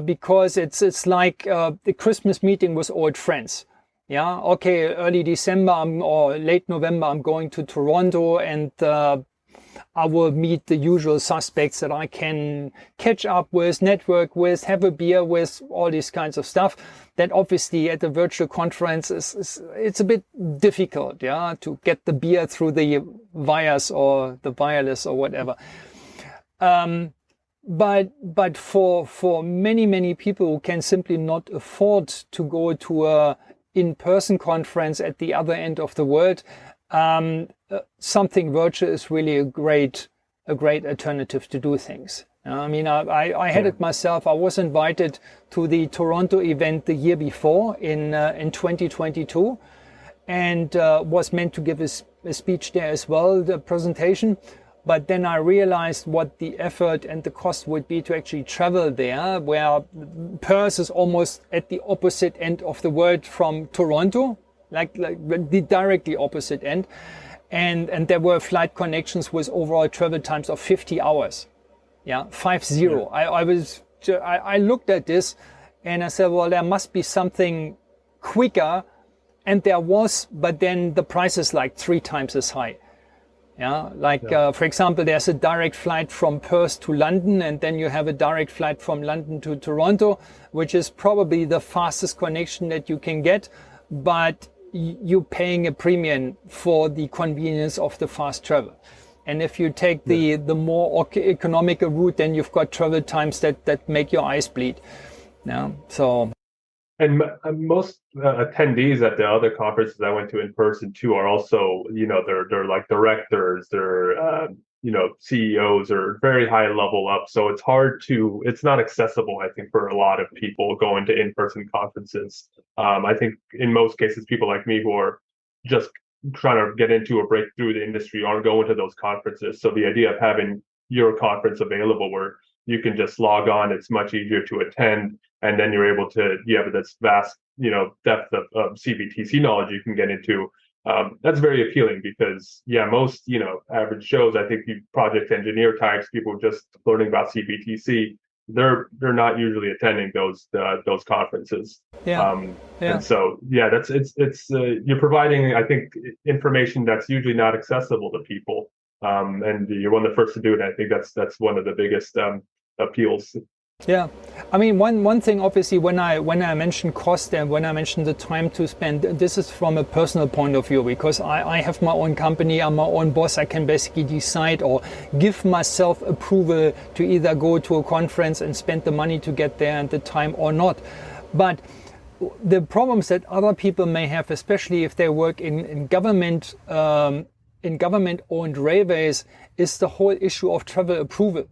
because it's like the Christmas meeting with old friends. Yeah, okay, early December or late November, I'm going to Toronto, and I will meet the usual suspects that I can catch up with, network with, have a beer with, all these kinds of stuff. That obviously at the virtual conference it's a bit difficult, yeah, to get the beer through the wires or the wireless or whatever. But for many people who can simply not afford to go to a in-person conference at the other end of the world, something virtual is really a great alternative to do things. I mean, I had it myself. I was invited to the Toronto event the year before in 2022, and was meant to give a speech there as well, the presentation. But then I realized what the effort and the cost would be to actually travel there, where Perth is almost at the opposite end of the world from Toronto, like the directly opposite end. And there were flight connections with overall travel times of 50 hours. Yeah, 50. Yeah. I looked at this and I said, well, there must be something quicker. And there was, but then the price is like 3 times as high. Yeah, for example, there's a direct flight from Perth to London, and then you have a direct flight from London to Toronto, which is probably the fastest connection that you can get, but you're paying a premium for the convenience of the fast travel. And if you take the more economical route, then you've got travel times that make your eyes bleed. Yeah, so. And most attendees at the other conferences I went to in person too are also, they're like directors, they're, CEOs or very high level up. So it's not accessible, I think, for a lot of people going to in-person conferences. I think in most cases, people like me who are just trying to get into or break through the industry aren't going to those conferences. So the idea of having your conference available where you can just log on, it's much easier to attend. And then you're able to, you have this vast, depth of CBTC knowledge you can get into. That's very appealing because, most, average shows, I think project engineer types, people just learning about CBTC, they're not usually attending those conferences. And so, it's you're providing, I think, information that's usually not accessible to people. And you're one of the first to do it. I think that's one of the biggest appeals. Yeah, I mean, one thing, obviously, when I mention cost and when I mention the time to spend, this is from a personal point of view, because I have my own company, I'm my own boss. I can basically decide or give myself approval to either go to a conference and spend the money to get there and the time or not. But the problems that other people may have, especially if they work in government owned railways, is the whole issue of travel approval.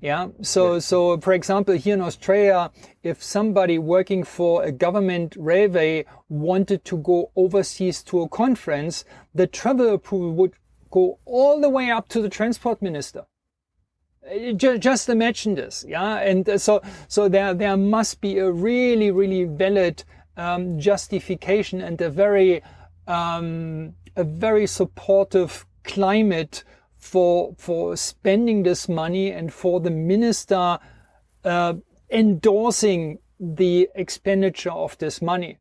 Yeah. So for example, here in Australia, if somebody working for a government railway wanted to go overseas to a conference, the travel approval would go all the way up to the transport minister. Just imagine this. Yeah. And so there must be a really, really valid justification and a very supportive climate for spending this money and for the minister endorsing the expenditure of this money.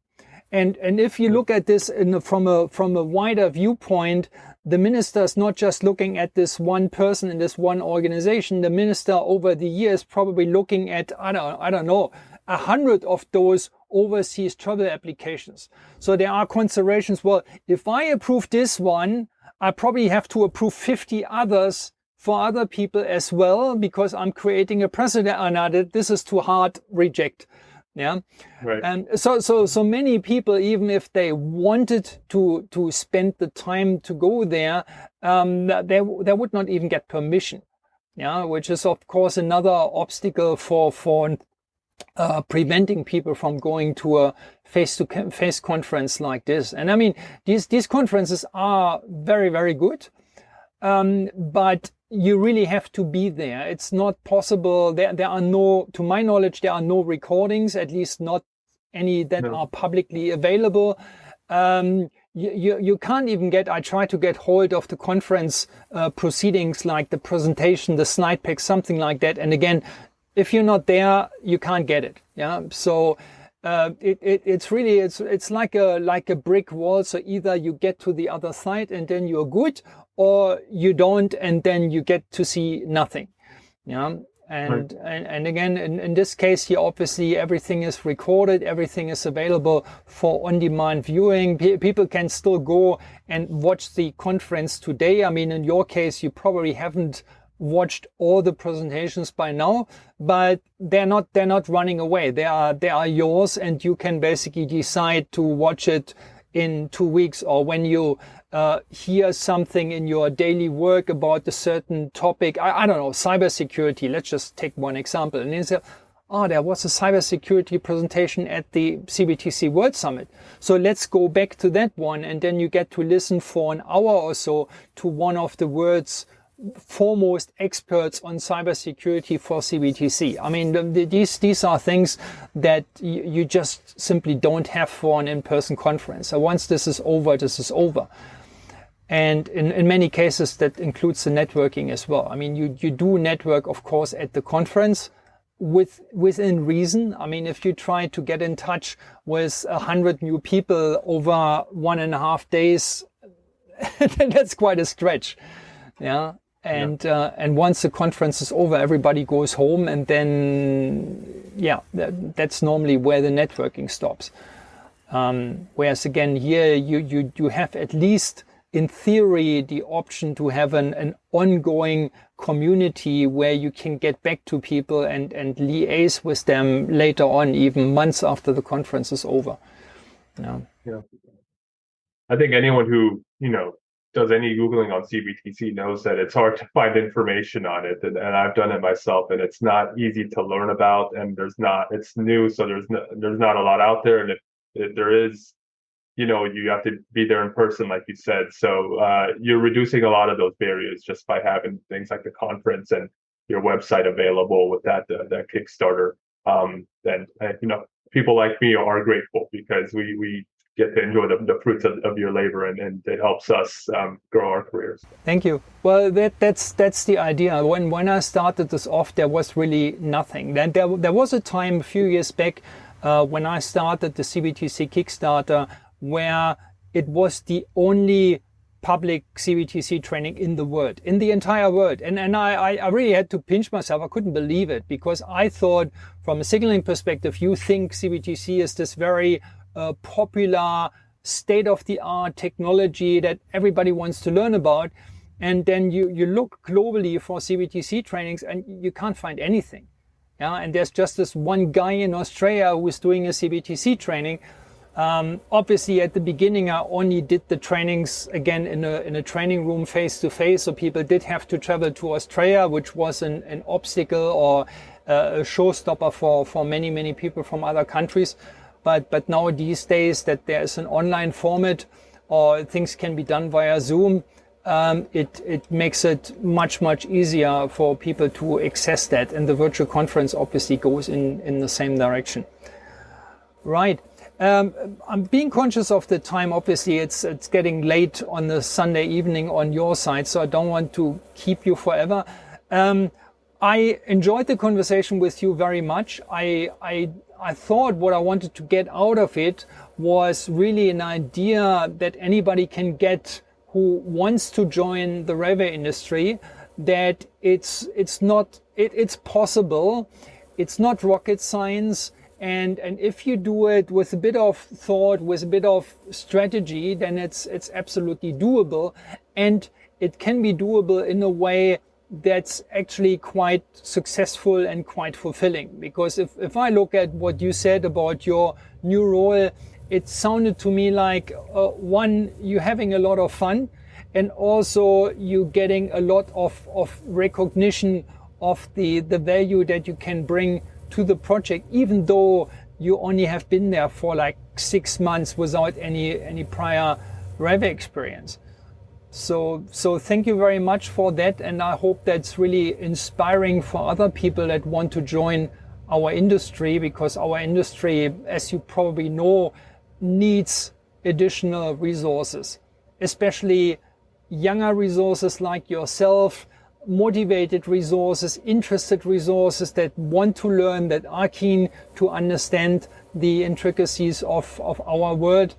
And if you look at this from a wider viewpoint, the minister is not just looking at this one person in this one organization. The minister over the years probably looking at, I don't know, 100 of those overseas travel applications. So there are considerations. Well, if I approve this one, I probably have to approve 50 others for other people as well, because I'm creating a precedent. This is too hard, reject. Yeah. Right. And so many people, even if they wanted to spend the time to go there, they would not even get permission. Yeah. Which is of course another obstacle for preventing people from going to a face-to-face conference like this. And I mean, these conferences are very, very good, but you really have to be there. It's not possible. There are no, to my knowledge, there are no recordings, at least not any that are publicly available. You can't even get, I try to get hold of the conference proceedings, like the presentation, the slide pack, something like that. And again, if you're not there, you can't get it. Yeah. So it's really, it's like a brick wall. So either you get to the other side and then you're good, or you don't, and then you get to see nothing. Yeah. And again, in this case here, obviously everything is recorded, everything is available for on-demand viewing. People can still go and watch the conference today. I mean, in your case, you probably haven't watched all the presentations by now, but they're not running away. They are yours, and you can basically decide to watch it in 2 weeks, or when you hear something in your daily work about a certain topic. I don't know, cybersecurity. Let's just take one example. And you say, oh, there was a cybersecurity presentation at the CBTC World Summit. So let's go back to that one. And then you get to listen for an hour or so to one of the world's foremost experts on cybersecurity for CBTC. I mean, these are things that you just simply don't have for an in-person conference. So once this is over, this is over. And in many cases, that includes the networking as well. I mean, you do network, of course, at the conference within reason. I mean, if you try to get in touch with 100 new people over 1.5 days, then that's quite a stretch. Yeah. And once the conference is over, everybody goes home, and then, yeah, that's normally where the networking stops. Whereas again, here you have at least in theory the option to have an ongoing community where you can get back to people and liaise with them later on, even months after the conference is over. Yeah. I think anyone who, does any Googling on CBTC knows that it's hard to find information on it. And I've done it myself, and it's not easy to learn about, and it's new. So there's not a lot out there. And if there is, you have to be there in person, like you said. So you're reducing a lot of those barriers just by having things like the conference and your website available with that Kickstarter. And people like me are grateful because we get to enjoy the fruits of your labor, and it helps us grow our careers. Thank you. Well, that's the idea. When I started this off, there was really nothing. Then there was a time a few years back when I started the CBTC Kickstarter, where it was the only public CBTC training in the world, in the entire world. And I really had to pinch myself. I couldn't believe it, because I thought from a signaling perspective, you think CBTC is this very popular state-of-the-art technology that everybody wants to learn about. And then you look globally for CBTC trainings and you can't find anything. Yeah, and there's just this one guy in Australia who is doing a CBTC training. Obviously, at the beginning, I only did the trainings again in a training room face to face. So people did have to travel to Australia, which was an obstacle or a showstopper for many, many people from other countries. But now these days that there is an online format or things can be done via Zoom, it makes it much, much easier for people to access that. And the virtual conference obviously goes in the same direction. Right. I'm being conscious of the time. Obviously, it's getting late on the Sunday evening on your side, so I don't want to keep you forever. I enjoyed the conversation with you very much. I thought what I wanted to get out of it was really an idea that anybody can get who wants to join the railway industry, that it's possible. It's not rocket science. And if you do it with a bit of thought, with a bit of strategy, then it's absolutely doable. And it can be doable in a way that's actually quite successful and quite fulfilling. Because if I look at what you said about your new role, it sounded to me like one, you're having a lot of fun, and also you getting a lot of recognition of the value that you can bring to the project, even though you only have been there for like 6 months without any prior Revit experience. So thank you very much for that, and I hope that's really inspiring for other people that want to join our industry, because our industry, as you probably know, needs additional resources, especially younger resources like yourself, motivated resources, interested resources that want to learn, that are keen to understand the intricacies of our world.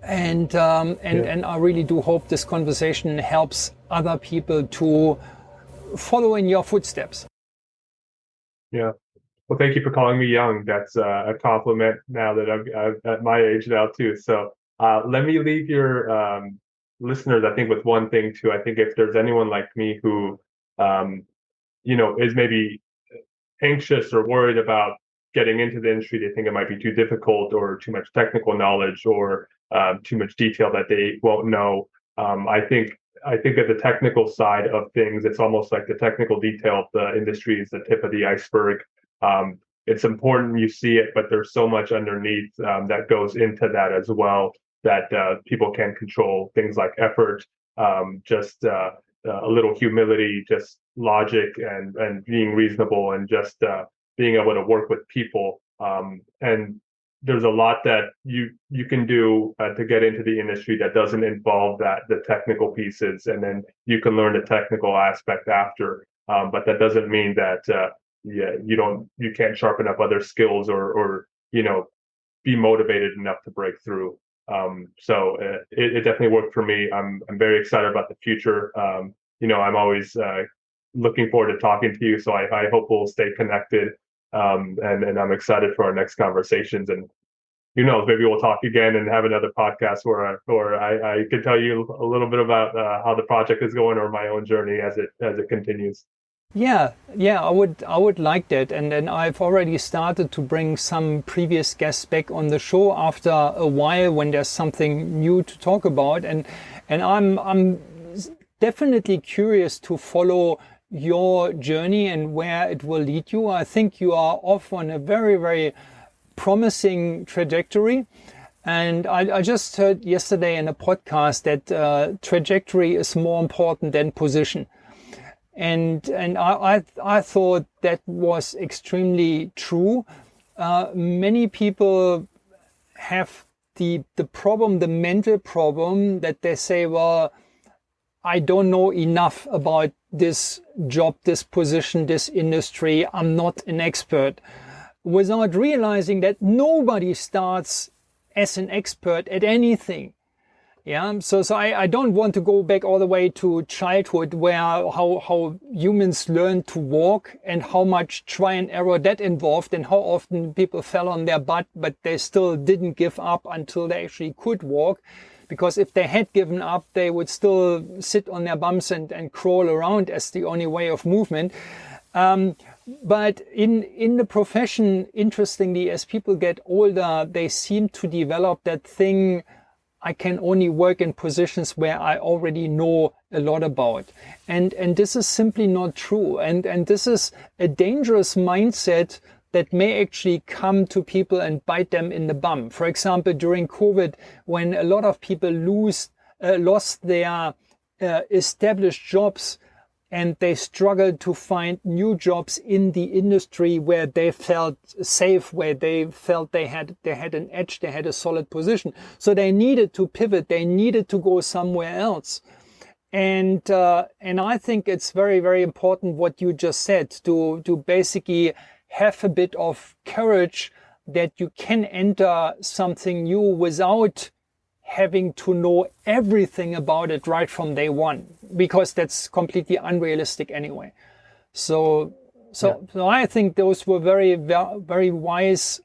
And I really do hope this conversation helps other people to follow in your footsteps. Yeah. Well, thank you for calling me young. That's a compliment now that I'm at my age now too. So let me leave your listeners, I think, with one thing too. I think if there's anyone like me who, is maybe anxious or worried about getting into the industry, they think it might be too difficult or too much technical knowledge or too much detail that they won't know. I think at the technical side of things, it's almost like the technical detail of the industry is the tip of the iceberg. It's important you see it, but there's so much underneath that goes into that as well that people can't control. Things like effort, just a little humility, just logic and being reasonable, and just being able to work with people. And there's a lot that you can do to get into the industry that doesn't involve the technical pieces, and then you can learn the technical aspect after. But that doesn't mean that you can't sharpen up other skills or be motivated enough to break through. So it definitely worked for me. I'm very excited about the future. I'm always looking forward to talking to you. So I hope we'll stay connected. And I'm excited for our next conversations. And who knows, maybe we'll talk again and have another podcast where I can tell you a little bit about how the project is going or my own journey as it continues. Yeah, I would like that. And then I've already started to bring some previous guests back on the show after a while when there's something new to talk about. And I'm definitely curious to follow your journey and where it will lead you. I think you are off on a very, very promising trajectory. And I just heard yesterday in a podcast that trajectory is more important than position. And I thought that was extremely true. Many people have the problem, the mental problem, that they say, well, I don't know enough about this job, this position, this industry. I'm not an expert, without realizing that nobody starts as an expert at anything. Yeah, so I don't want to go back all the way to childhood, where how humans learned to walk and how much try and error that involved, and how often people fell on their butt, but they still didn't give up until they actually could walk. Because if they had given up, they would still sit on their bums and crawl around as the only way of movement. But in the profession, interestingly, as people get older, they seem to develop that thing, I can only work in positions where I already know a lot about. And this is simply not true. And this is a dangerous mindset that may actually come to people and bite them in the bum. For example, during COVID, when a lot of people lost their established jobs, and they struggled to find new jobs in the industry where they felt safe, where they felt they had an edge, they had a solid position. So they needed to pivot, they needed to go somewhere else. And I think it's very, very important what you just said, to basically have a bit of courage that you can enter something new without having to know everything about it right from day one, because that's completely unrealistic anyway. So I think those were very, very wise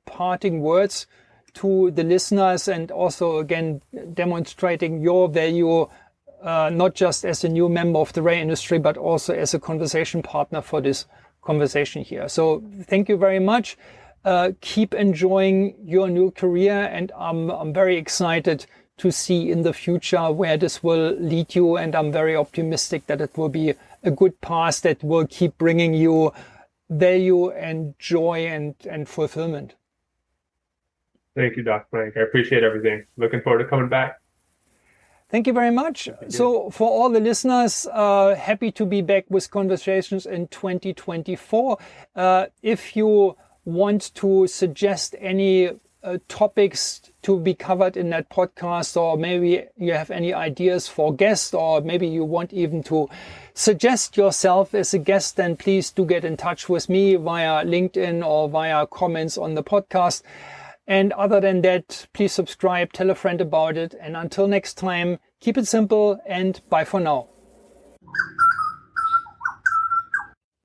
parting words to the listeners, and also again demonstrating your value, not just as a new member of the Ray industry, but also as a conversation partner for this conversation here. So thank you very much. Keep enjoying your new career, and I'm very excited to see in the future where this will lead you, and I'm very optimistic that it will be a good path that will keep bringing you value and joy and fulfillment. Thank you, Dr. Frank. I appreciate everything. Looking forward to coming back. Thank you very much. So for all the listeners, happy to be back with conversations in 2024. If you want to suggest any topics to be covered in that podcast, or maybe you have any ideas for guests, or maybe you want even to suggest yourself as a guest, then please do get in touch with me via LinkedIn or via comments on the podcast. And other than that, please subscribe, tell a friend about it. And until next time, keep it simple and bye for now.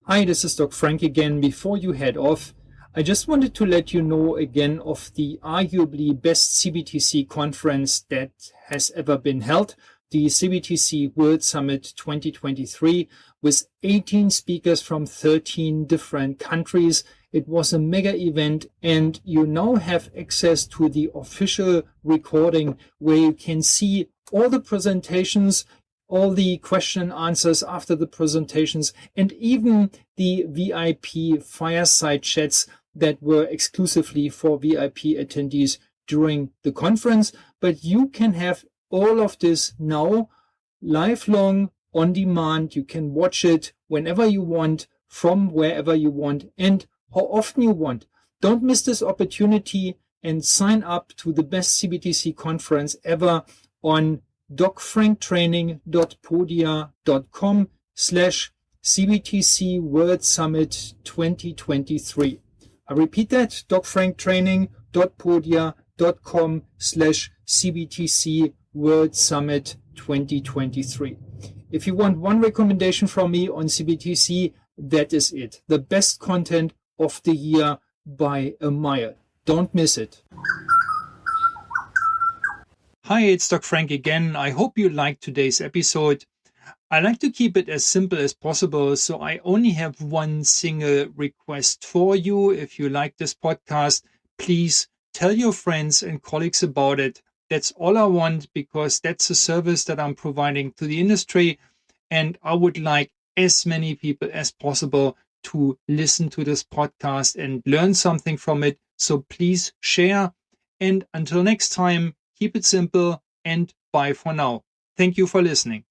Hi, this is Dr. Frank again. Before you head off, I just wanted to let you know again of the arguably best CBTC conference that has ever been held, the CBTC World Summit 2023, with 18 speakers from 13 different countries. It was a mega event, and you now have access to the official recording where you can see all the presentations, all the question and answers after the presentations, and even the VIP fireside chats that were exclusively for VIP attendees during the conference. But you can have all of this now lifelong on demand. You can watch it whenever you want, from wherever you want, and how often you want. Don't miss this opportunity and sign up to the best CBTC conference ever on docfranktraining.podia.com/CBTC World Summit 2023. I repeat that, docfranktraining.podia.com/CBTC World Summit 2023. If you want one recommendation from me on CBTC, that is it. The best content of the year by a mile. Don't miss it. Hi, it's Dr. Frank again. I hope you liked today's episode. I like to keep it as simple as possible, so I only have one single request for you. If you like this podcast, please tell your friends and colleagues about it. That's all I want, because that's a service that I'm providing to the industry, and I would like as many people as possible to listen to this podcast and learn something from it. So please share. And until next time, keep it simple and bye for now. Thank you for listening.